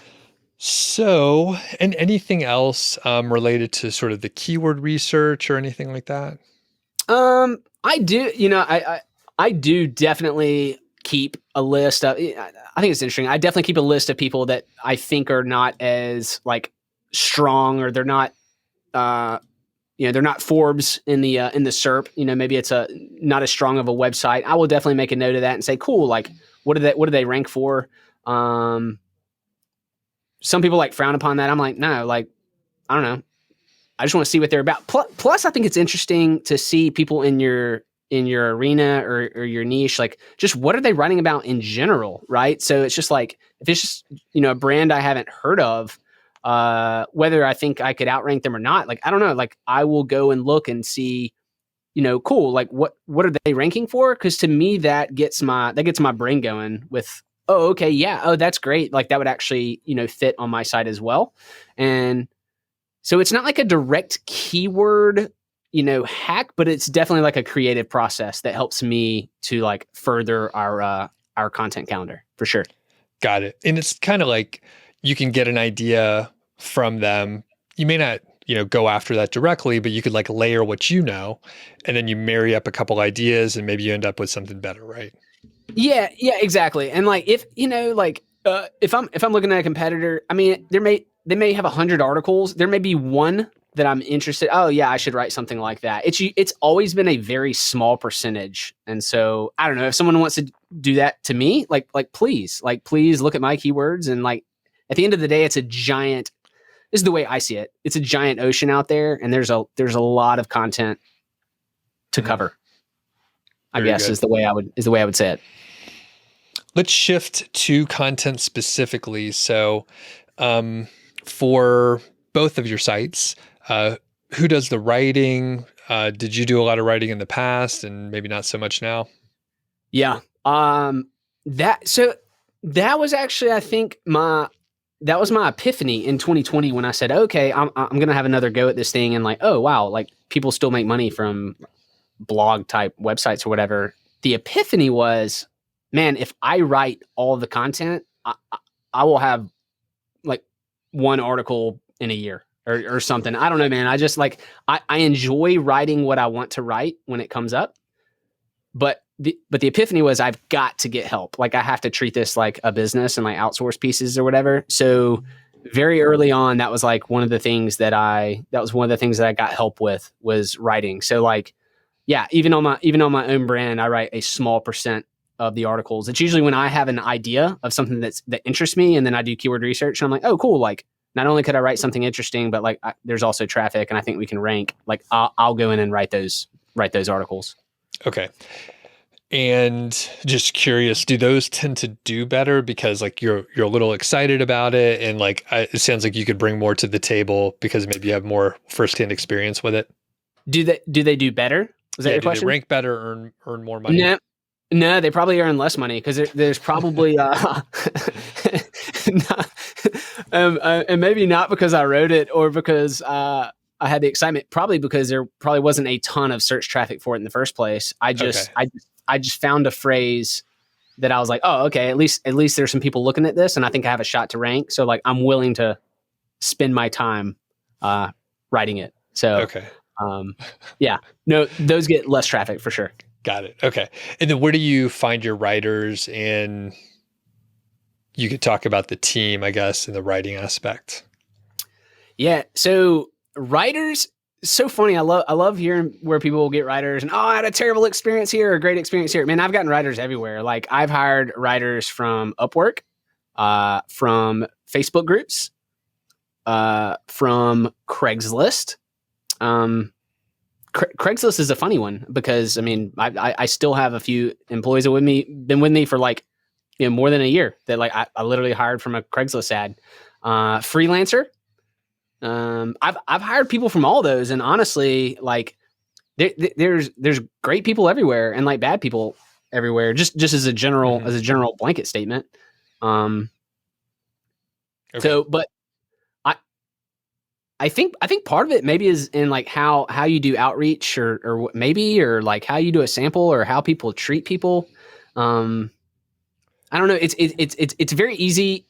Speaker 1: So, and anything else related to sort of the keyword research or anything like that?
Speaker 2: I do, I do definitely keep a list of, I think it's interesting. I definitely keep a list of people that I think are not as like strong, or they're not, they're not Forbes in the SERP, maybe it's not as strong of a website. I will definitely make a note of that and say, cool. Like what do they rank for? Some people like frown upon that. I'm like, no, like, I don't know. I just want to see what they're about. Plus I think it's interesting to see people in your arena or your niche, like just what are they writing about in general, right? So it's just like, if it's just, a brand I haven't heard of, whether I think I could outrank them or not, like, I don't know, like I will go and look and see, cool, like what are they ranking for? Cause to me, that gets my brain going with, oh, okay. Yeah. Oh, that's great. Like that would actually, fit on my site as well. And so it's not like a direct keyword, hack, but it's definitely like a creative process that helps me to like further our content calendar for sure.
Speaker 1: Got it. And it's kind of like you can get an idea from them. You may not, go after that directly, but you could like layer what and then you marry up a couple ideas and maybe you end up with something better, right? Yeah,
Speaker 2: exactly. And like if if I'm looking at a competitor, I mean, they may have 100 articles. There may be one that I'm interested. Oh yeah, I should write something like that. It's always been a very small percentage. And so I don't know if someone wants to do that to me, please look at my keywords. And like, at the end of the day, it's a giant, this is the way I see it. It's a giant ocean out there and there's a lot of content to cover. I guess good. is the way I would say it.
Speaker 1: Let's shift to content specifically. So, for both of your sites, who does the writing? Did you do a lot of writing in the past and maybe not so much now?
Speaker 2: Yeah. That was actually, I think that was my epiphany in 2020 when I said, okay, I'm going to have another go at this thing. And like, oh, wow. Like people still make money from blog type websites or whatever. The epiphany was, man, if I write all the content, I will have like one article in a year or something. I don't know, man. I just like, I enjoy writing what I want to write when it comes up. But the epiphany was I've got to get help. Like I have to treat this like a business and like outsource pieces or whatever. So very early on, that was like one of the things that I got help with was writing. So like, yeah, even on my own brand, I write a small percent of the articles. It's usually when I have an idea of something that interests me, and then I do keyword research, and I'm like, oh, cool. Like, not only could I write something interesting, but like, there's also traffic, and I think we can rank. Like, I'll go in and write those articles.
Speaker 1: Okay. And just curious, do those tend to do better because like you're a little excited about it, and like it sounds like you could bring more to the table because maybe you have more firsthand experience with it?
Speaker 2: Do they do better? Was that
Speaker 1: Yeah,
Speaker 2: your
Speaker 1: do they
Speaker 2: question?
Speaker 1: rank better, earn more money?
Speaker 2: No, no, they probably earn less money because there's probably not, and maybe not because I wrote it or because I had the excitement. Probably because there probably wasn't a ton of search traffic for it in the first place.
Speaker 1: Okay.
Speaker 2: I just found a phrase that I was like, oh, okay, at least there's some people looking at this, and I think I have a shot to rank. So like, I'm willing to spend my time writing it. So
Speaker 1: Okay.
Speaker 2: yeah, no, those get less traffic for sure.
Speaker 1: Got it. Okay. And then where do you find your writers? And you could talk about the team, I guess, in the writing aspect.
Speaker 2: Yeah. So writers, so funny. I love hearing where people will get writers and, oh, I had a terrible experience here or a great experience here. Man, I've gotten writers everywhere. Like I've hired writers from Upwork, from Facebook groups, from Craigslist. Craigslist is a funny one because I mean, I still have a few employees that been with me for like, more than a year that like I literally hired from a Craigslist ad. Freelancer. I've hired people from all those, and honestly, like there's great people everywhere and like bad people everywhere. Just as a general blanket statement. Okay. So, but I think part of it maybe is in like how you do outreach or maybe like how you do a sample or how people treat people. I don't know. It's very easy.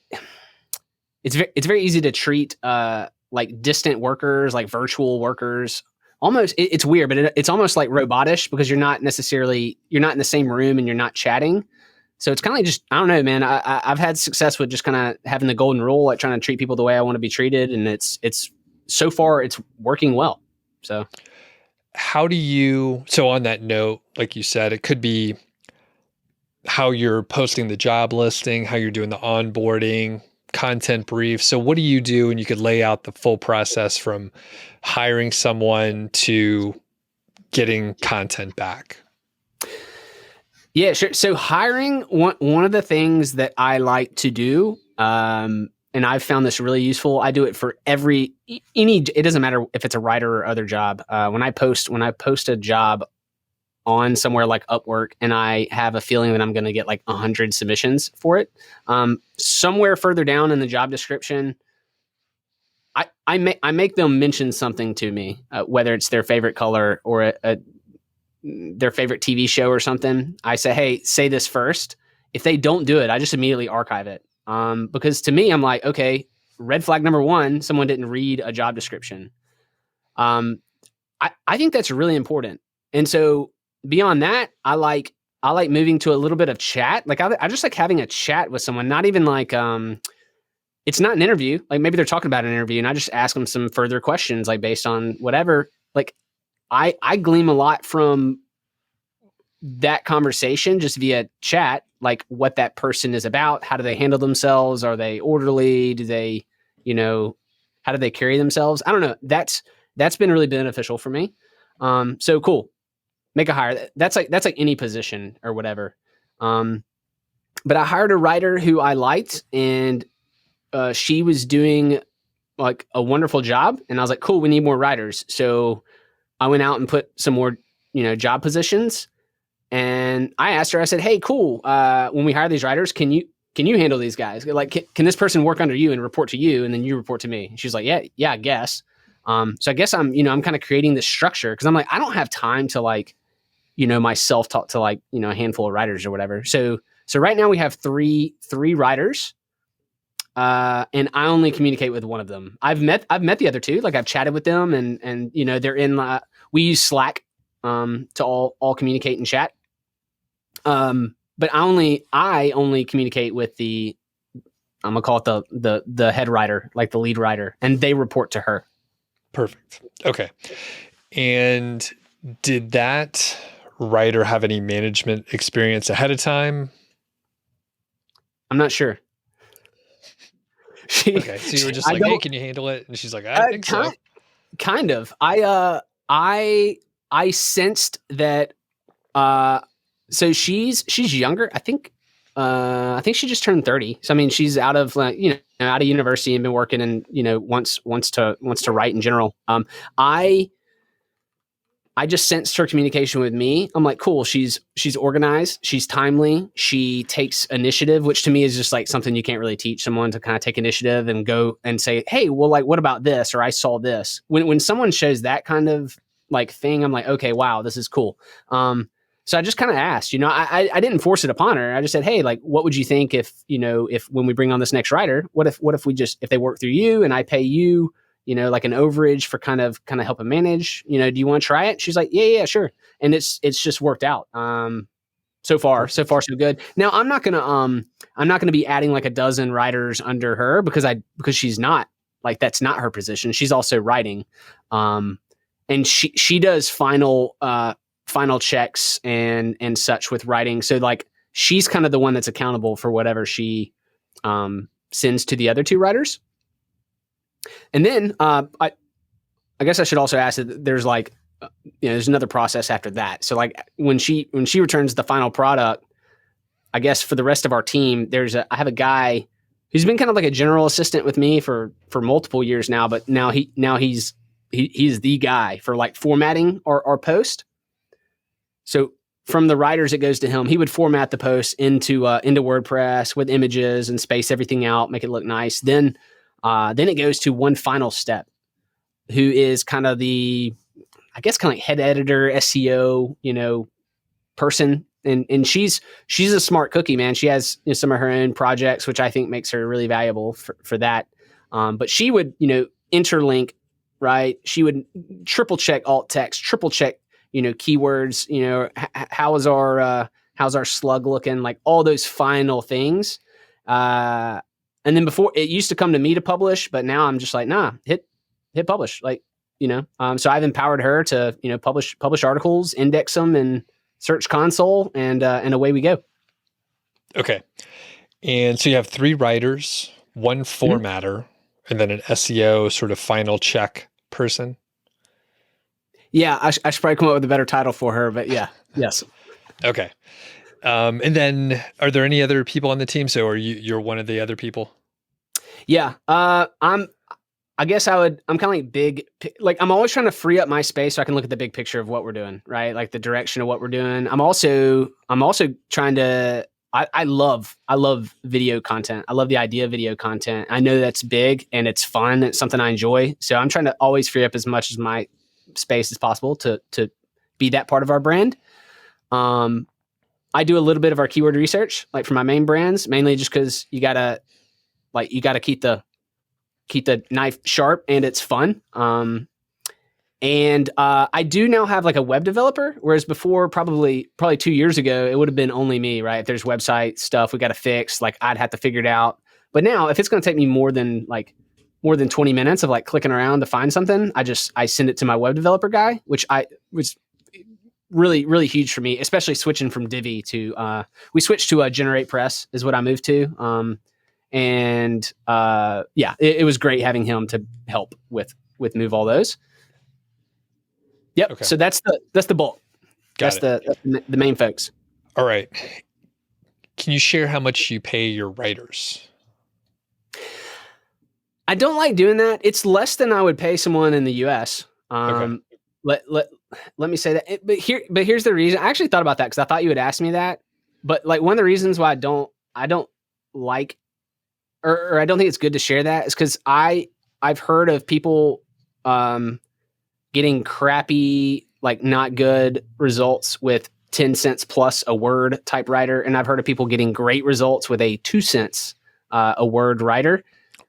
Speaker 2: It's very easy to treat like distant workers, like virtual workers. Almost it's weird, but it's almost like robotish because you're not in the same room and you're not chatting. So it's kind of like just, I don't know, man. I've had success with just kind of having the golden rule, like trying to treat people the way I want to be treated, and it's so far it's working well. So
Speaker 1: so on that note, like you said, it could be how you're posting the job listing, how you're doing the onboarding, content brief. So what do you do? And you could lay out the full process from hiring someone to getting content back.
Speaker 2: Yeah, sure. So hiring, one of the things that I like to do, and I've found this really useful. I do it for it doesn't matter if it's a writer or other job. When I post a job on somewhere like Upwork and I have a feeling that I'm going to get like 100 submissions for it, somewhere further down in the job description, I make them mention something to me, whether it's their favorite color or their favorite TV show or something. I say, hey, say this first. If they don't do it, I just immediately archive it. Because to me, I'm like, okay, red flag number one, someone didn't read a job description. I think that's really important. And so beyond that, I like moving to a little bit of chat. Like I just like having a chat with someone, not even like, it's not an interview. Like maybe they're talking about an interview and I just ask them some further questions, like based on whatever. Like I glean a lot from that conversation just via chat, like what that person is about. How do they handle themselves? Are they orderly? Do they, how do they carry themselves? I don't know. That's been really beneficial for me. So cool. Make a hire. That's like any position or whatever. But I hired a writer who I liked, and she was doing like a wonderful job. And I was like, cool, we need more writers. So I went out and put some more, job positions. And I asked her, I said, hey, cool. When we hire these writers, can you handle these guys? Like, can this person work under you and report to you? And then you report to me. And she's like, yeah, I guess. So I guess I'm kind of creating this structure because I'm like, I don't have time to like, myself talk to like, a handful of writers or whatever. So right now we have three writers. And I only communicate with one of them. I've met the other two. Like I've chatted with them and they're in, we use Slack, to all communicate and chat. But I only communicate with I'm gonna call it the head writer, like the lead writer, and they report to her.
Speaker 1: Perfect. Okay. And did that writer have any management experience ahead of time?
Speaker 2: I'm not sure.
Speaker 1: Okay. So you were just like, hey, can you handle it? And she's like, I think so.
Speaker 2: Kind of. I sensed that, So she's younger. I think she just turned 30. So I mean, she's out of out of university and been working and wants to write in general. I just sensed her communication with me. I'm like, cool. She's organized. She's timely. She takes initiative, which to me is just like something you can't really teach someone, to kind of take initiative and go and say, hey, well, like, what about this? Or I saw this. When someone shows that kind of like thing, I'm like, okay, wow, this is cool. So I just kind of asked, I didn't force it upon her. I just said, hey, like, what would you think if when we bring on this next writer, what if if they work through you and I pay you, like an overage for kind of helping manage, do you want to try it? She's like, yeah, sure. And it's just worked out. So far so good. Now I'm not gonna be adding like a dozen writers under her because she's not, like, that's not her position. She's also writing. And she does final checks and such with writing. So like, she's kind of the one that's accountable for whatever she sends to the other two writers. And then I guess I should also ask that there's like, there's another process after that. So like when she returns the final product, I guess for the rest of our team, I have a guy who's been kind of like a general assistant with me for multiple years now, but now he's the guy for like formatting our post. So from the writers, it goes to him. He would format the post into WordPress with images and space everything out, make it look nice. Then it goes to one final step, who is kind of the, I guess, kind of like head editor, SEO, person. And she's a smart cookie, man. She has some of her own projects, which I think makes her really valuable for that. But she would, interlink, right? She would triple check alt text, triple check, keywords, how's our slug looking, like all those final things. And then before, it used to come to me to publish, but now I'm just like, nah, hit publish. Like, so I've empowered her to, publish articles, index them in Search Console, and away we go.
Speaker 1: Okay. And so you have 3 writers, 1 formatter, and then an SEO sort of final check person.
Speaker 2: Yeah, I should probably come up with a better title for her, but yeah, yes.
Speaker 1: Okay. And then are there any other people on the team? So you're one of the other people?
Speaker 2: Yeah. I'm kind of like big, like I'm always trying to free up my space so I can look at the big picture of what we're doing, right? Like the direction of what we're doing. I'm also trying to, I love video content. I love the idea of video content. I know that's big and it's fun. It's something I enjoy. So I'm trying to always free up as much as my space as possible to be that part of our brand. I do a little bit of our keyword research, like for my main brands, mainly just because you gotta keep the knife sharp and it's fun. And I do now have like a web developer, whereas before, probably 2 years ago, it would have been only me, right? If there's website stuff we got to fix, like I'd have to figure it out. But now, if it's going to take me more than 20 minutes of like clicking around to find something, I send it to my web developer guy, which was really, really huge for me, especially switching from Divi to, we switched to Generate Press is what I moved to. It was great having him to help with move all those. Yep. Okay. So that's the bulk. That's the main folks.
Speaker 1: All right. Can you share how much you pay your writers?
Speaker 2: I don't like doing that. It's less than I would pay someone in the US. Okay. Let me say that. But here's the reason. I actually thought about that because I thought you would ask me that. But like one of the reasons why I don't like, or I don't think it's good to share that is because I've heard of people getting crappy, like not good results with 10 cents plus a word typewriter. And I've heard of people getting great results with a 2 cents a word writer.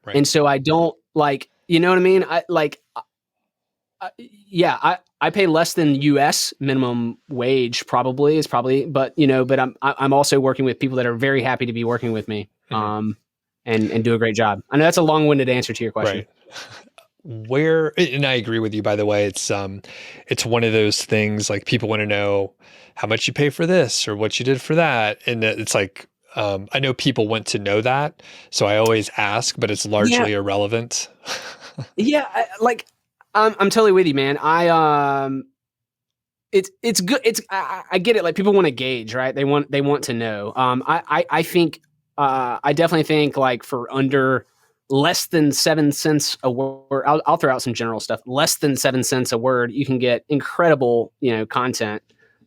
Speaker 2: Right. And so I don't like, you know what I mean? I pay less than US minimum wage probably, but I'm also working with people that are very happy to be working with me. Mm-hmm. And do a great job. I know that's a long-winded answer to your question.
Speaker 1: Right. And I agree with you, by the way, it's one of those things like people want to know how much you pay for this or what you did for that. And it's like, I know people want to know that. So I always ask, but it's largely irrelevant.
Speaker 2: I'm totally with you, man. it's good. I get it. Like people want to gauge, right? They want to know. I think I definitely think like for under less than 7 cents a word, I'll throw out some general stuff. Less than 7 cents a word, you can get incredible, content.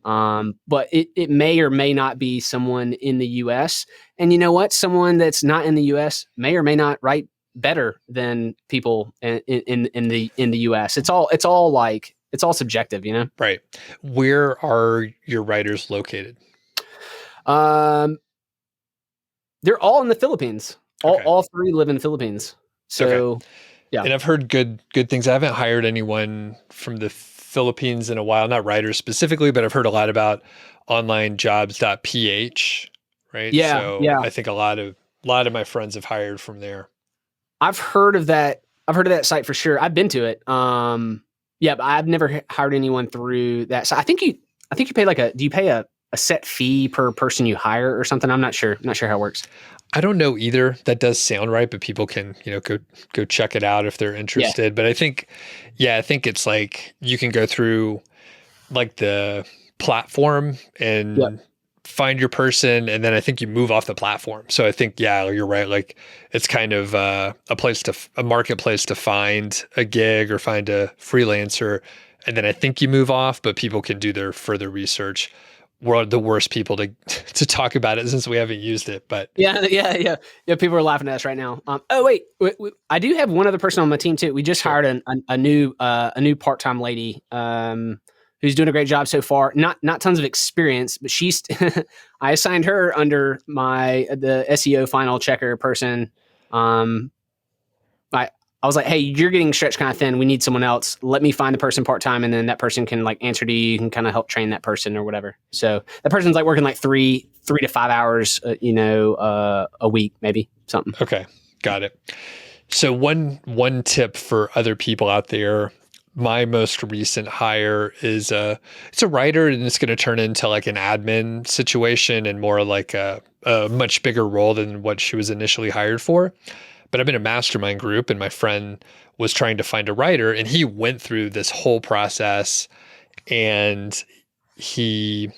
Speaker 2: But it may or may not be someone in the U.S. And you know what? Someone that's not in the U.S. may or may not write better than people in the U.S. It's all subjective,
Speaker 1: Right. Where are your writers located?
Speaker 2: Um, they're all in the Philippines.
Speaker 1: Okay.
Speaker 2: All three live in the Philippines. So,
Speaker 1: Okay.
Speaker 2: yeah.
Speaker 1: And I've heard good things. I haven't hired anyone from the Philippines in a while, not writers specifically, but I've heard a lot about onlinejobs.ph, right?
Speaker 2: Yeah,
Speaker 1: So
Speaker 2: yeah.
Speaker 1: I think a lot of my friends have hired from there.
Speaker 2: I've heard of that. I've heard of that site for sure. I've been to it. Yeah, but I've never hired anyone through that site. I think you pay do you pay a set fee per person you hire or something? I'm not sure. I'm not sure how it works.
Speaker 1: I don't know either. That does sound right, but people can, go check it out if they're interested.
Speaker 2: Yeah.
Speaker 1: But I think it's like you can go through like the platform and
Speaker 2: Yep.
Speaker 1: find your person, and then I think you move off the platform. So I think, yeah, you're right. Like it's kind of a marketplace to find a gig or find a freelancer, and then I think you move off, but people can do their further research. We're the worst people to talk about it since we haven't used it, but
Speaker 2: Yeah. People are laughing at us right now. Oh wait, I do have one other person on my team too. We just hired a new part-time lady who's doing a great job so far. Not tons of experience, but she's. I assigned her under the SEO final checker person. I was like, hey, you're getting stretched kind of thin. We need someone else. Let me find the person part-time, and then that person can like answer to you. You can kind of help train that person or whatever. So that person's like working like 3 to 5 hours, a week, maybe something.
Speaker 1: Okay. Got it. So one tip for other people out there, my most recent hire is it's a writer, and it's going to turn into like an admin situation and more like a much bigger role than what she was initially hired for. But I'm in a mastermind group, and my friend was trying to find a writer, and he went through this whole process, and he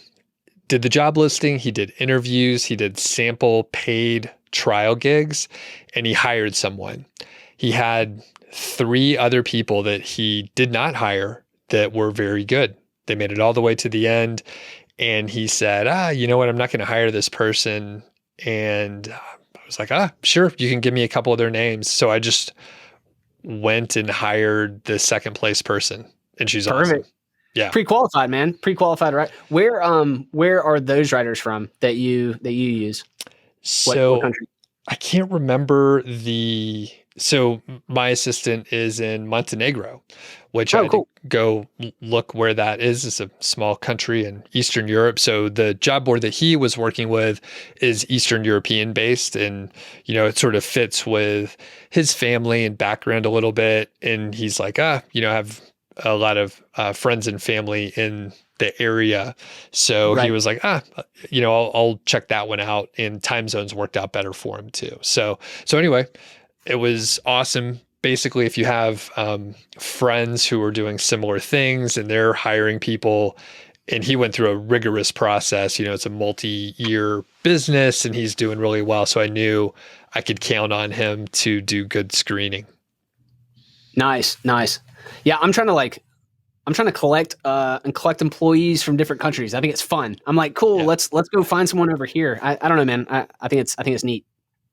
Speaker 1: did the job listing, he did interviews, he did sample paid trial gigs, and he hired someone. He had 3 other people that he did not hire that were very good. They made it all the way to the end, and he said, you know what, I'm not going to hire this person. And I was like, sure, you can give me a couple of their names. So I just went and hired the second place person, and she's
Speaker 2: Perfect.
Speaker 1: awesome. Yeah.
Speaker 2: Pre-qualified, man. Pre-qualified, right? Where are those writers from that you use? What country?
Speaker 1: I can't remember so my assistant is in Montenegro, which I had to go look where that is. It's a small country in Eastern Europe. So the job board that he was working with is Eastern European based. And, it sort of fits with his family and background a little bit. And he's like, I have a lot of friends and family in the area. So He was like, I'll check that one out. And time zones worked out better for him too. So anyway, it was awesome. Basically, if you have friends who are doing similar things and they're hiring people, and he went through a rigorous process, it's a multi-year business and he's doing really well. So I knew I could count on him to do good screening.
Speaker 2: Nice. Yeah, I'm trying to collect employees from different countries. I think it's fun. I'm like, cool. Yeah. Let's go find someone over here. I don't know, man. I think it's neat.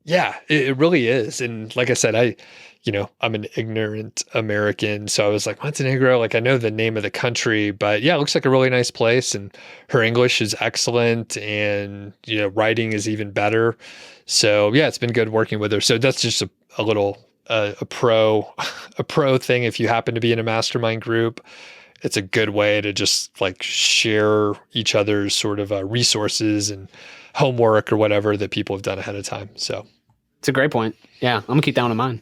Speaker 1: Yeah, it really is. And like I said, I'm an ignorant American. So I was like, Montenegro, like I know the name of the country, but yeah, it looks like a really nice place. And her English is excellent, and, writing is even better. So yeah, it's been good working with her. So that's just a little, a pro thing. If you happen to be in a mastermind group, it's a good way to just like share each other's sort of resources and homework or whatever that people have done ahead of time. So
Speaker 2: it's a great point. Yeah. I'm gonna keep that one in mind.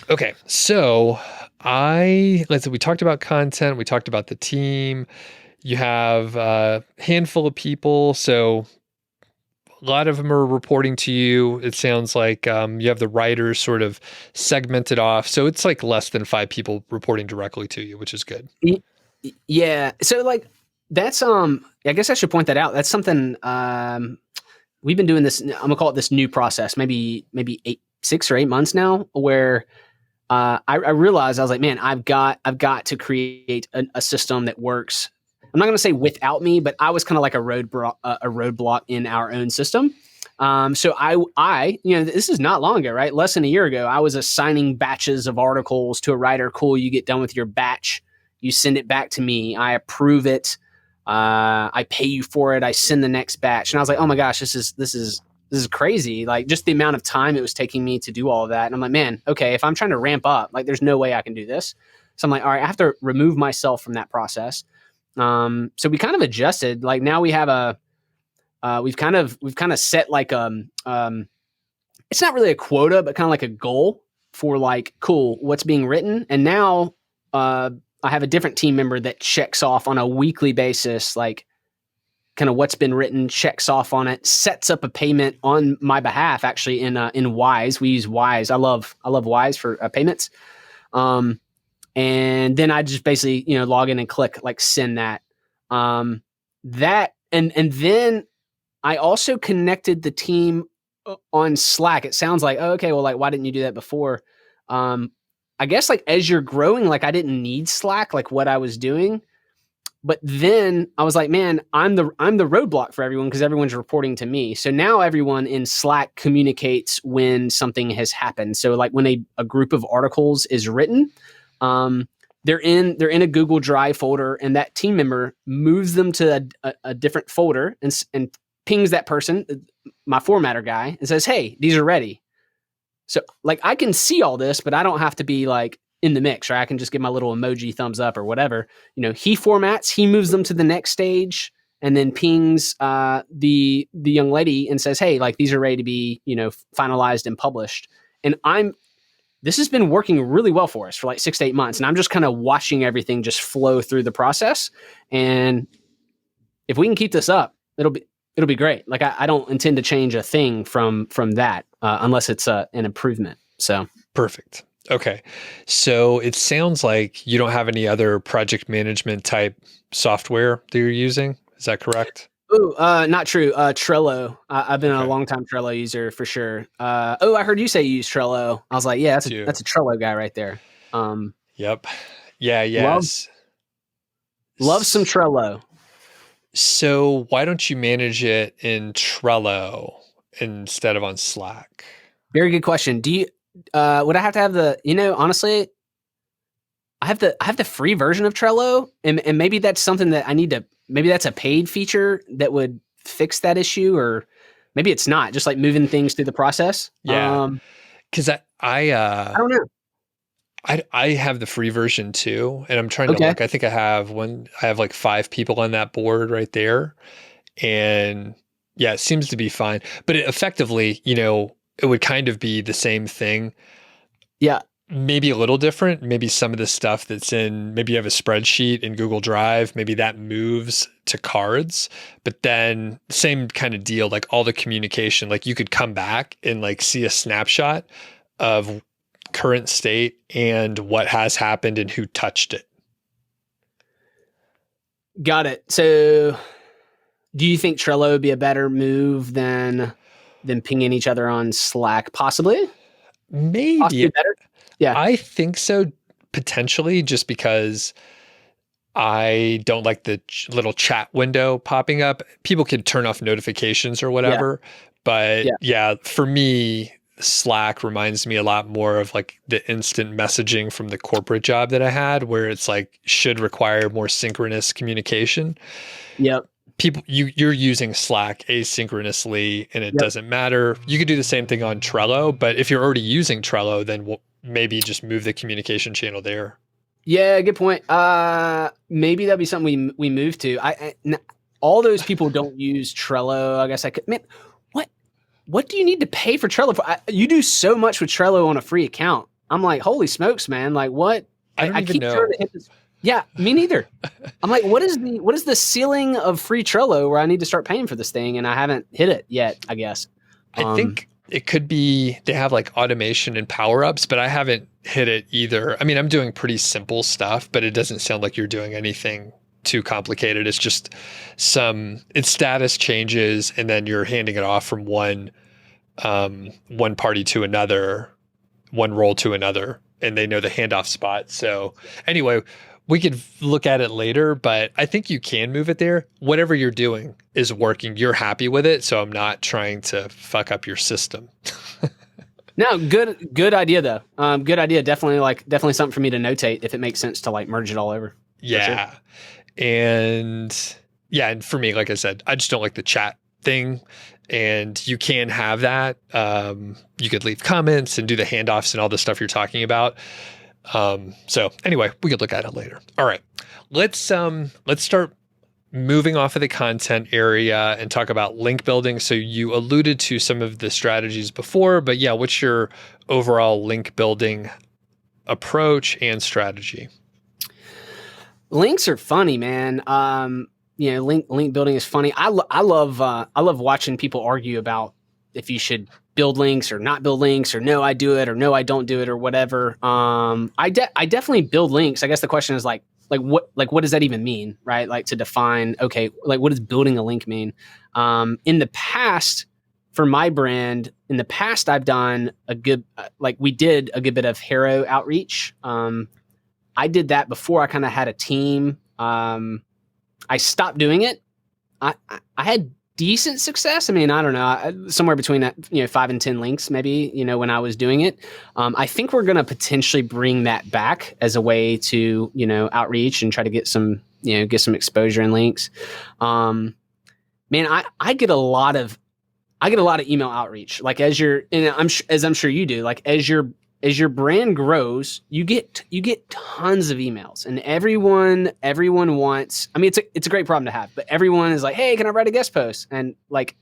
Speaker 1: Okay. So we talked about content. We talked about the team. You have a handful of people. So a lot of them are reporting to you. It sounds like you have the writers sort of segmented off. So it's like less than 5 people reporting directly to you, which is good.
Speaker 2: Yeah. So like That's I guess I should point that out. That's something we've been doing this. I'm gonna call it this new process, maybe 6 or 8 months now, where I realized I was like, man, I've got to create a system that works. I'm not going to say without me, but I was kind of like a roadblock in our own system. So I, this is not long ago, right? Less than a year ago, I was assigning batches of articles to a writer. Cool. You get done with your batch. You send it back to me. I approve it. I pay you for it. I send the next batch. And I was like, oh my gosh, this is crazy. Like just the amount of time it was taking me to do all of that. And I'm like, man, okay, if I'm trying to ramp up, like there's no way I can do this. So I'm like, all right, I have to remove myself from that process. So we kind of adjusted. Like now we have we've kind of set like it's not really a quota, but kind of like a goal for like, cool, what's being written. And now I have a different team member that checks off on a weekly basis, like kind of what's been written, checks off on it, sets up a payment on my behalf. Actually, in Wise, we use Wise. I love Wise for payments. And then I just basically log in and click like send that. That and then I also connected the team on Slack. It sounds like, oh, okay, well, like why didn't you do that before? I guess like as you're growing, like I didn't need Slack, like what I was doing. But then I was like, man, I'm the roadblock for everyone because everyone's reporting to me. So now everyone in Slack communicates when something has happened. So like when a group of articles is written, they're in a Google Drive folder, and that team member moves them to a different folder and pings that person, my formatter guy, and says, hey, these are ready. So like I can see all this, but I don't have to be like in the mix, right? I can just give my little emoji thumbs up or whatever. He formats, he moves them to the next stage, and then pings the young lady and says, hey, like these are ready to be, finalized and published. And this has been working really well for us for like 6 to 8 months. And I'm just kind of watching everything just flow through the process. And if we can keep this up, it'll be great. Like I don't intend to change a thing from that unless it's an improvement. So
Speaker 1: perfect. Okay. So it sounds like you don't have any other project management type software that you're using. Is that correct?
Speaker 2: Oh, not true. Trello. I've been a long time Trello user for sure. I heard you say you use Trello. I was like, yeah, that's a Trello guy right there.
Speaker 1: Yep. Yeah. Yes.
Speaker 2: Love some Trello.
Speaker 1: So why don't you manage it in Trello instead of on Slack?
Speaker 2: Very good question. Do you, would I have to have honestly, I have the free version of Trello, and maybe that's something that I need to, maybe that's a paid feature that would fix that issue, or maybe it's not, just like moving things through the process.
Speaker 1: Yeah. Cause I
Speaker 2: don't know.
Speaker 1: I have the free version too, and I'm trying to look. I think I have like 5 people on that board right there, and yeah, it seems to be fine. But effectively, it would kind of be the same thing.
Speaker 2: Yeah,
Speaker 1: maybe a little different. Maybe some of the stuff that's maybe you have a spreadsheet in Google Drive, maybe that moves to cards. But then same kind of deal, like all the communication. Like you could come back and like see a snapshot of current state and what has happened and who touched it.
Speaker 2: Got it. So do you think Trello would be a better move than pinging each other on Slack? Possibly better. Yeah, I
Speaker 1: think so, potentially, just because I don't like the little chat window popping up. People could turn off notifications or whatever, but for me, Slack reminds me a lot more of like the instant messaging from the corporate job that I had, where it's like should require more synchronous communication.
Speaker 2: Yep.
Speaker 1: You're using Slack asynchronously, and it doesn't matter. You could do the same thing on Trello, but if you're already using Trello, then maybe just move the communication channel there.
Speaker 2: Yeah, good point. Maybe that'd be something we move to. All those people don't use Trello. I guess I could. Man, what do you need to pay for Trello for? You do so much with Trello on a free account. I'm like, holy smokes, man! Like what?
Speaker 1: I don't even know.
Speaker 2: Trying to hit this. Yeah, me neither. I'm like, what is the ceiling of free Trello where I need to start paying for this thing, and I haven't hit it yet, I guess.
Speaker 1: I think it could be they have like automation and power-ups, but I haven't hit it either. I mean, I'm doing pretty simple stuff, but it doesn't sound like you're doing anything too complicated. It's just it's status changes, and then you're handing it off from one party to another, one role to another, and they know the handoff spot. So anyway, we could look at it later, but I think you can move it there. Whatever you're doing is working. You're happy with it. So I'm not trying to fuck up your system.
Speaker 2: No, good idea though. Good idea. Definitely something for me to notate if it makes sense to like merge it all over.
Speaker 1: Yeah. Sure. And for me, like I said, I just don't like the chat thing. And you can have that. You could leave comments and do the handoffs and all the stuff you're talking about. So anyway, we could look at it later. All right, let's start moving off of the content area and talk about link building. So you alluded to some of the strategies before, but yeah, what's your overall link building approach and strategy?
Speaker 2: Links are funny, man. Link building is funny. I love watching people argue about if you should build links or not build links, or no, I do it, or no, I don't do it, or whatever. I definitely build links. I guess the question is like what does that even mean, right? Like to define, okay, like what does building a link mean? In the past, for my brand, I've done we did a good bit of hero outreach. I did that before I kind of had a team. I stopped doing it. I had decent success. I mean, I don't know, somewhere between 5 and 10 links, maybe, when I was doing it. I think we're going to potentially bring that back as a way to, outreach and try to get some exposure and links. Man, I get a lot of email outreach, like as I'm sure you do, like as your brand grows, you get tons of emails, and everyone wants, I mean, it's a great problem to have, but everyone is like, hey, can I write a guest post? And like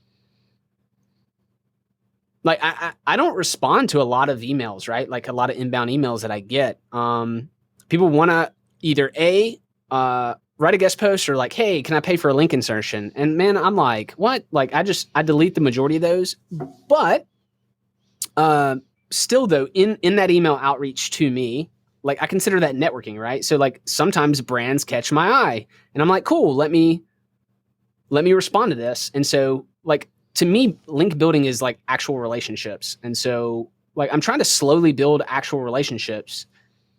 Speaker 2: I don't respond to a lot of emails, right? Like a lot of inbound emails that I get. People want to either write a guest post, or like, hey, can I pay for a link insertion? And man, I'm like, what? Like I delete the majority of those, but, still though, in that email outreach to me, like I consider that networking, right? So like sometimes brands catch my eye and I'm like, cool, let me respond to this. And so like, to me, link building is like actual relationships. And so like, I'm trying to slowly build actual relationships,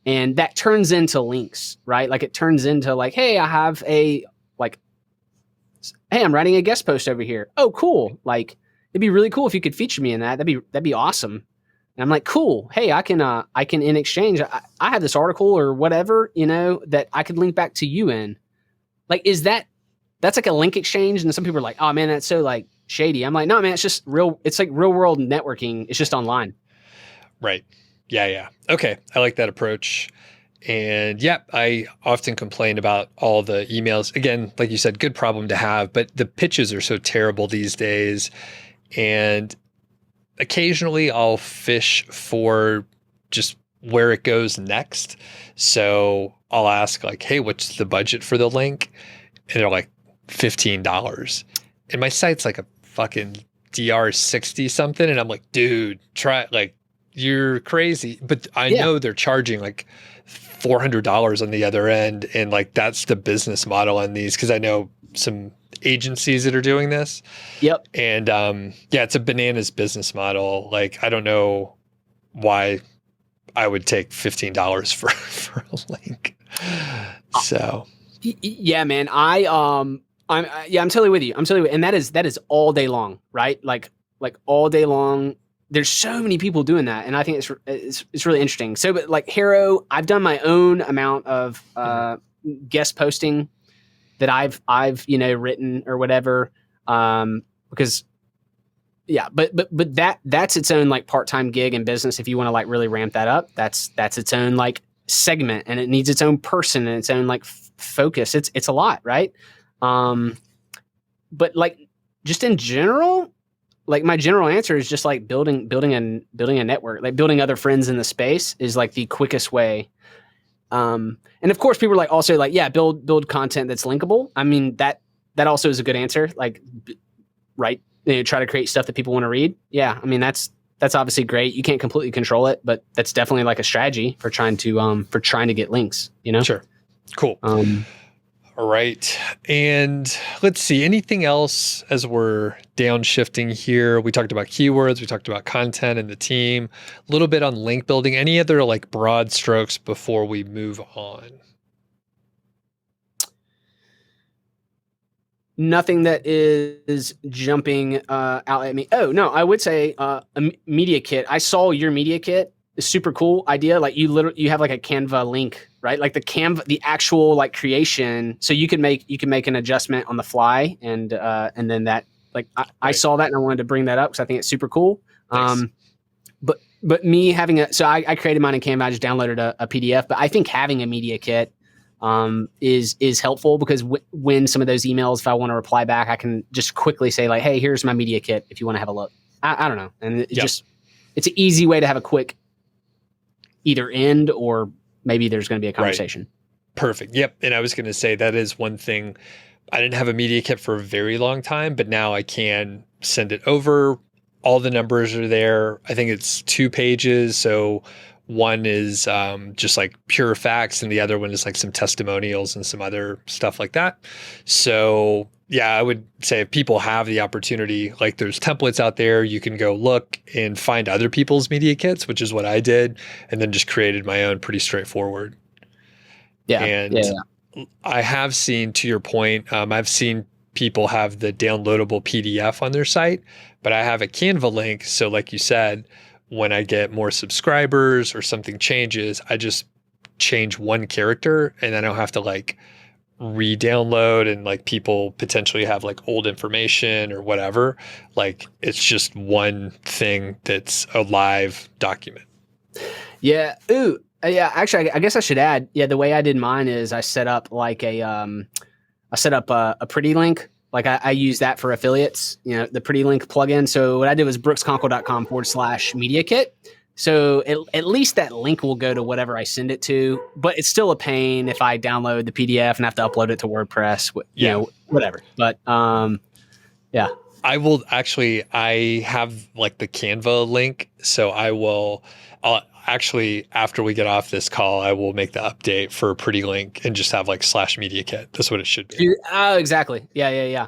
Speaker 2: and that turns into links, right? Like it turns into like, hey, hey, I'm writing a guest post over here. Oh, cool. Like it'd be really cool if you could feature me in that. That'd be awesome. And I'm like, cool. Hey, I can in exchange, I have this article or whatever, that I could link back to you in. Like, that's like a link exchange? And some people are like, oh man, that's so like shady. I'm like, no, man, it's just it's like real world networking. It's just online.
Speaker 1: Right. Yeah. Okay. I like that approach. And yeah, I often complain about all the emails. Again, like you said, good problem to have, but the pitches are so terrible these days. And occasionally I'll fish for just where it goes next. So I'll ask like, hey, what's the budget for the link? And they're like $15. And my site's like a fucking DR60 something. And I'm like, dude, you're crazy. But I know they're charging like $400 on the other end. And like, that's the business model on these. Cause I know some agencies that are doing this.
Speaker 2: Yep.
Speaker 1: And it's a bananas business model. Like, I don't know why I would take $15 for a link. So
Speaker 2: yeah, man, I'm totally with you. And that is all day long, right? Like all day long. There's so many people doing that, and I think it's really interesting. So, but like Hero, I've done my own amount of guest posting that I've written or whatever, because but that's its own like part-time gig in business. If you want to like really ramp that up, that's its own like segment, and it needs its own person and its own like focus. It's a lot, right? But like just in general, like my general answer is just like building a network, like building other friends in the space is like the quickest way. And of course people are like also like, yeah, build content that's linkable. I mean, that also is a good answer. Like, right. Try to create stuff that people want to read. Yeah. I mean, that's obviously great. You can't completely control it, but that's definitely like a strategy for trying to get links,
Speaker 1: Sure. Cool. All right. And let's see, anything else as we're downshifting here? We talked about keywords, we talked about content and the team, a little bit on link building. Any other like broad strokes before we move on?
Speaker 2: Nothing that is jumping out at me. Oh no, I would say a media kit. I saw your media kit. It's super cool idea. Like you have like a Canva link, right? Like the actual like creation. So you can make an adjustment on the fly, and then that like I saw that and I wanted to bring that up because I think it's super cool.
Speaker 1: Nice.
Speaker 2: But me having I created mine in Canva. I just downloaded a PDF. But I think having a media kit is helpful because when some of those emails, if I want to reply back, I can just quickly say like, hey, here's my media kit if you want to have a look. I don't know. And it's an easy way to have a quick either end or maybe there's going to be a conversation.
Speaker 1: Right. Perfect. Yep. And I was going to say that is one thing. I didn't have a media kit for a very long time, but now I can send it over. All the numbers are there. I think it's 2 pages. So one is just like pure facts and the other one is like some testimonials and some other stuff like that. So yeah, I would say if people have the opportunity, like there's templates out there, you can go look and find other people's media kits, which is what I did, and then just created my own pretty straightforward.
Speaker 2: Yeah.
Speaker 1: And I have seen, to your point, I've seen people have the downloadable PDF on their site, but I have a Canva link. So like you said, when I get more subscribers or something changes, I just change one character and then I don't have to like re-download and like people potentially have like old information or whatever. Like it's just one thing that's a live document.
Speaker 2: Yeah. Ooh. Yeah. Actually, I guess I should add. Yeah. The way I did mine is I set up like a pretty link. Like I use that for affiliates, the pretty link plugin. So what I did was brooksconkle.com/media kit. So at least that link will go to whatever I send it to, but it's still a pain if I download the PDF and have to upload it to WordPress, whatever. But yeah.
Speaker 1: I have like the Canva link. So I'll actually, after we get off this call, I will make the update for a pretty link and just have like /media kit. That's what it should be.
Speaker 2: Oh, exactly. Yeah.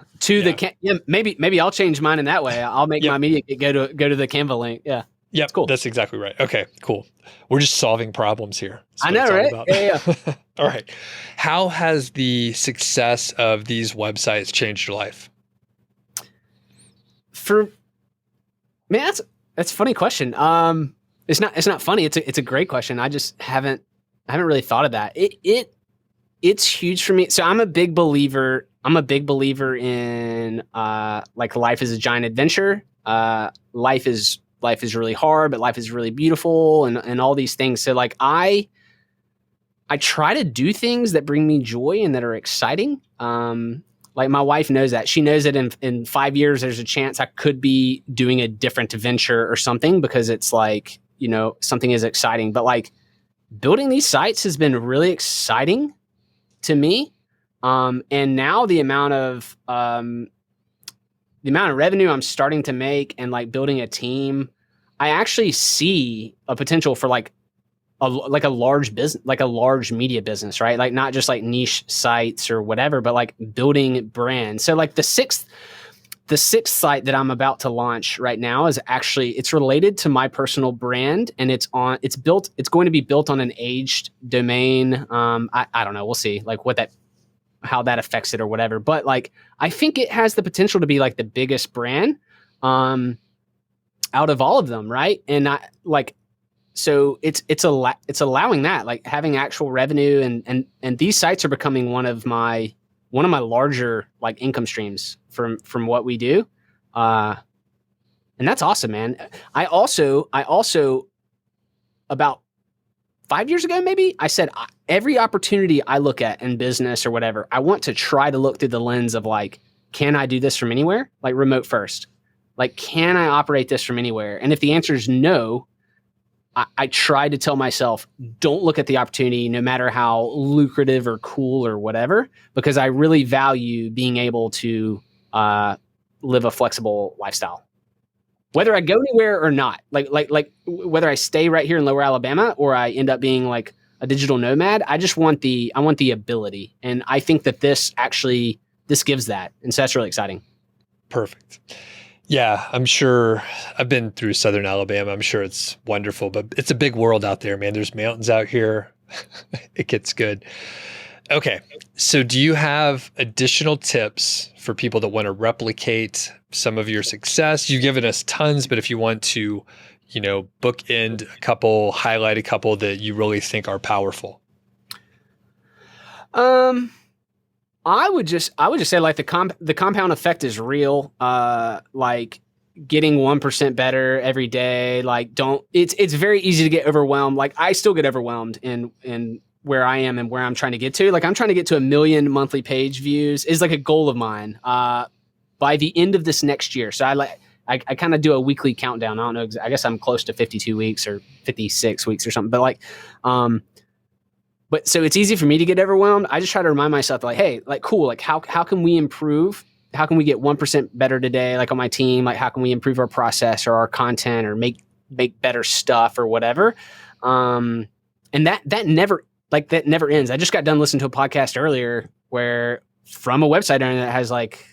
Speaker 2: Maybe I'll change mine in that way. I'll make my media kit go to the Canva link. Yeah.
Speaker 1: Yep, that's cool. That's exactly right. Okay, cool. We're just solving problems here.
Speaker 2: I know, right? Yeah.
Speaker 1: All right. How has the success of these websites changed your life?
Speaker 2: That's a funny question. It's not funny. It's a great question. I just haven't really thought of that. It's huge for me. So I'm a big believer in like life is a giant adventure. Life is really hard, but life is really beautiful and all these things. So like I try to do things that bring me joy and that are exciting. Like my wife knows that. She knows that in 5 years, there's a chance I could be doing a different venture or something because it's like, something is exciting. But like building these sites has been really exciting to me. And now the amount of revenue I'm starting to make and like building a team, I actually see a potential for like a large business, like a large media business, right? Like not just like niche sites or whatever, but like building brands. So like the sixth site that I'm about to launch right now is actually, it's related to my personal brand and it's going to be built on an aged domain. I don't know. We'll see like how that affects it or whatever. But like, I think it has the potential to be like the biggest brand, out of all of them. Right. And so it's allowing that, like having actual revenue and these sites are becoming one of my larger like income streams from what we do. And that's awesome, man. I also about 5 years ago, maybe I said every opportunity I look at in business or whatever, I want to try to look through the lens of like, can I do this from anywhere? Like remote first, like, can I operate this from anywhere? And if the answer is no, I try to tell myself, don't look at the opportunity, no matter how lucrative or cool or whatever, because I really value being able to live a flexible lifestyle, whether I go anywhere or not. Like whether I stay right here in Lower Alabama or I end up being like a digital nomad. I want the ability. And I think that this gives that. And so that's really exciting.
Speaker 1: Perfect. Yeah, I'm sure I've been through Southern Alabama. I'm sure it's wonderful, but it's a big world out there, man. There's mountains out here. It gets good. Okay. So do you have additional tips for people that want to replicate some of your success? You've given us tons, but if you want to, bookend a couple, highlight a couple that you really think are powerful.
Speaker 2: I would just say like the compound effect is real. Like getting 1% better every day. Like it's very easy to get overwhelmed. Like I still get overwhelmed in where I am and where I'm trying to get to. Like I'm trying to get to 1 million monthly page views is like a goal of mine, by the end of this next year. So I kind of do a weekly countdown. I don't know. I guess I'm close to 52 weeks or 56 weeks or something, but but so it's easy for me to get overwhelmed. I just try to remind myself like, hey, like cool. Like how can we improve? How can we get 1% better today? Like on my team, like how can we improve our process or our content or make better stuff or whatever? And that never ends. I just got done listening to a podcast earlier where from a website owner that has like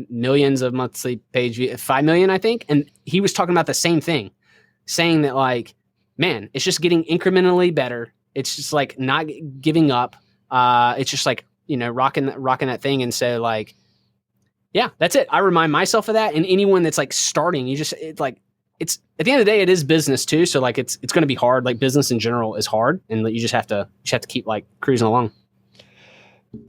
Speaker 2: millions of monthly page views, 5 million, I think. And he was talking about the same thing, saying that like, man, it's just getting incrementally better. It's just like not giving up. It's just like, rocking that thing. And so like, yeah, that's it. I remind myself of that. And anyone that's like starting, it's at the end of the day, it is business too. So like, it's going to be hard. Like business in general is hard. And you just have to keep like cruising along.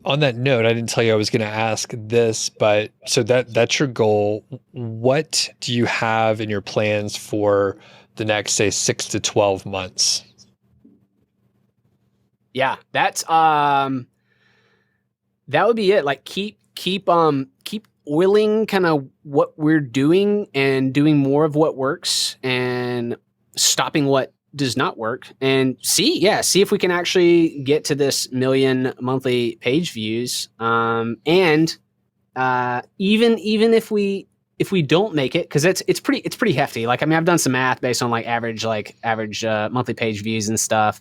Speaker 1: On that note, I didn't tell you I was going to ask this, but so that's your goal. What do you have in your plans for the next, say, 6 to 12 months?
Speaker 2: Yeah, that's that would be it. Like keep oiling kind of what we're doing and doing more of what works and stopping what does not work, and see if we can actually get to this 1 million monthly page views. And even if we don't make it, because it's pretty hefty. Like, I mean, I've done some math based on like average monthly page views and stuff.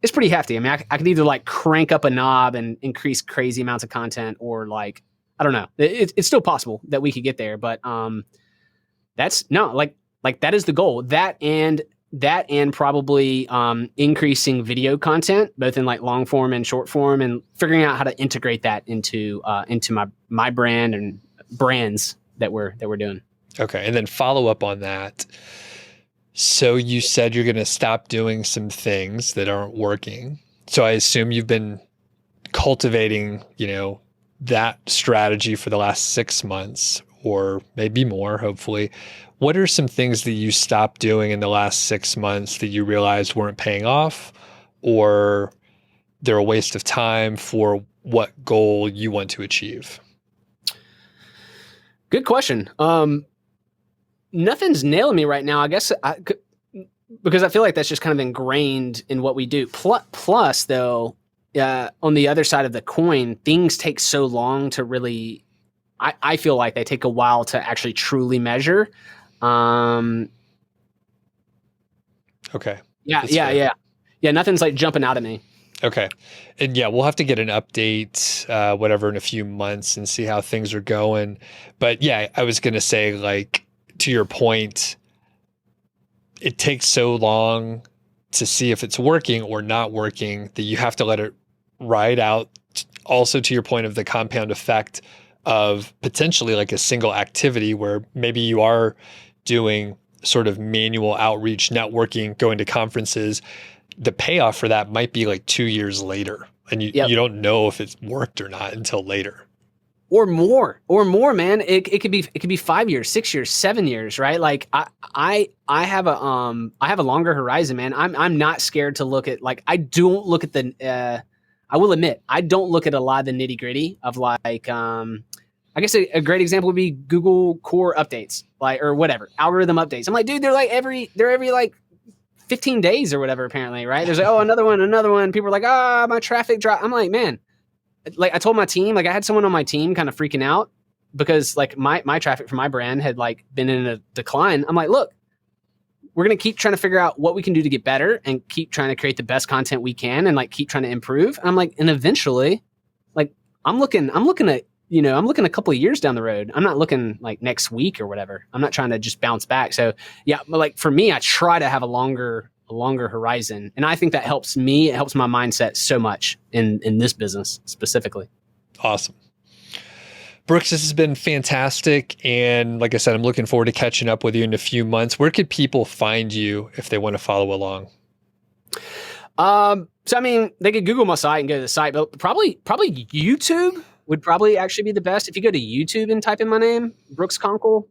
Speaker 2: It's pretty hefty. I mean, I could either like crank up a knob and increase crazy amounts of content, or like, I don't know. It's still possible that we could get there, but that is the goal. That and probably increasing video content, both in like long form and short form, and figuring out how to integrate that into my brand and brands that we're doing.
Speaker 1: Okay, and then follow up on that. So you said you're going to stop doing some things that aren't working. So I assume you've been cultivating, that strategy for the last 6 months, or maybe more, hopefully. What are some things that you stopped doing in the last 6 months that you realized weren't paying off, or they're a waste of time for what goal you want to achieve?
Speaker 2: Good question. Nothing's nailing me right now. I guess because I feel like that's just kind of ingrained in what we do. Plus, though, on the other side of the coin, things take so long to really. I feel like they take a while to actually truly measure. Okay. Yeah. Nothing's like jumping out at me.
Speaker 1: Okay. And yeah, we'll have to get an update, whatever, in a few months and see how things are going. But yeah, I was going to say, like, to your point, it takes so long to see if it's working or not working that you have to let it ride out. Also, to your point of the compound effect of potentially like a single activity where maybe you are doing sort of manual outreach, networking, going to conferences, the payoff for that might be like 2 years later. And you don't know if it's worked or not until later.
Speaker 2: Or more, man. It could be 5 years, 6 years, 7 years, right? Like I have a longer horizon, man. I'm not scared to look at, like, I don't look at I will admit, I don't look at a lot of the nitty gritty of like, I guess a great example would be Google core updates, like, or whatever, algorithm updates. I'm like, dude, they're every like 15 days or whatever, apparently, right? There's like, oh, another one. People are like, my traffic dropped. I'm like, man, like I told my team, like I had someone on my team kind of freaking out because like my traffic for my brand had like been in a decline. I'm like, look, we're going to keep trying to figure out what we can do to get better and keep trying to create the best content we can and like keep trying to improve. And I'm like, and eventually, like I'm looking at, you know, I'm looking a couple of years down the road. I'm not looking like next week or whatever. I'm not trying to just bounce back. So yeah, but like for me, I try to have a longer horizon. And I think that helps me. It helps my mindset so much in this business specifically.
Speaker 1: Awesome. Brooks, this has been fantastic. And like I said, I'm looking forward to catching up with you in a few months. Where could people find you if they want to follow along?
Speaker 2: So I mean, they could Google my site and go to the site, but probably YouTube would probably actually be the best. If you go to YouTube and type in my name, Brooks Conkle,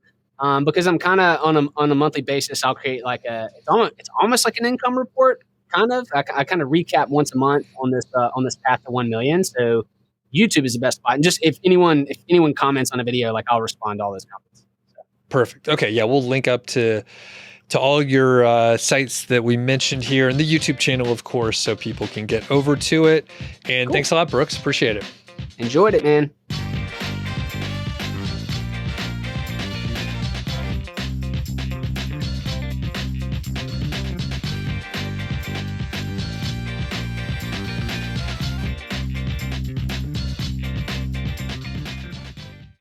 Speaker 2: because I'm kind of on a monthly basis, I'll create like it's almost like an income report, kind of. I kind of recap once a month on this path to 1 million. So YouTube is the best spot. And just if anyone comments on a video, like I'll respond to all those comments. So.
Speaker 1: Perfect. Okay. Yeah. We'll link up to all your sites that we mentioned here and the YouTube channel, of course, so people can get over to it. And Thanks a lot, Brooks. Appreciate it.
Speaker 2: Enjoyed it, man.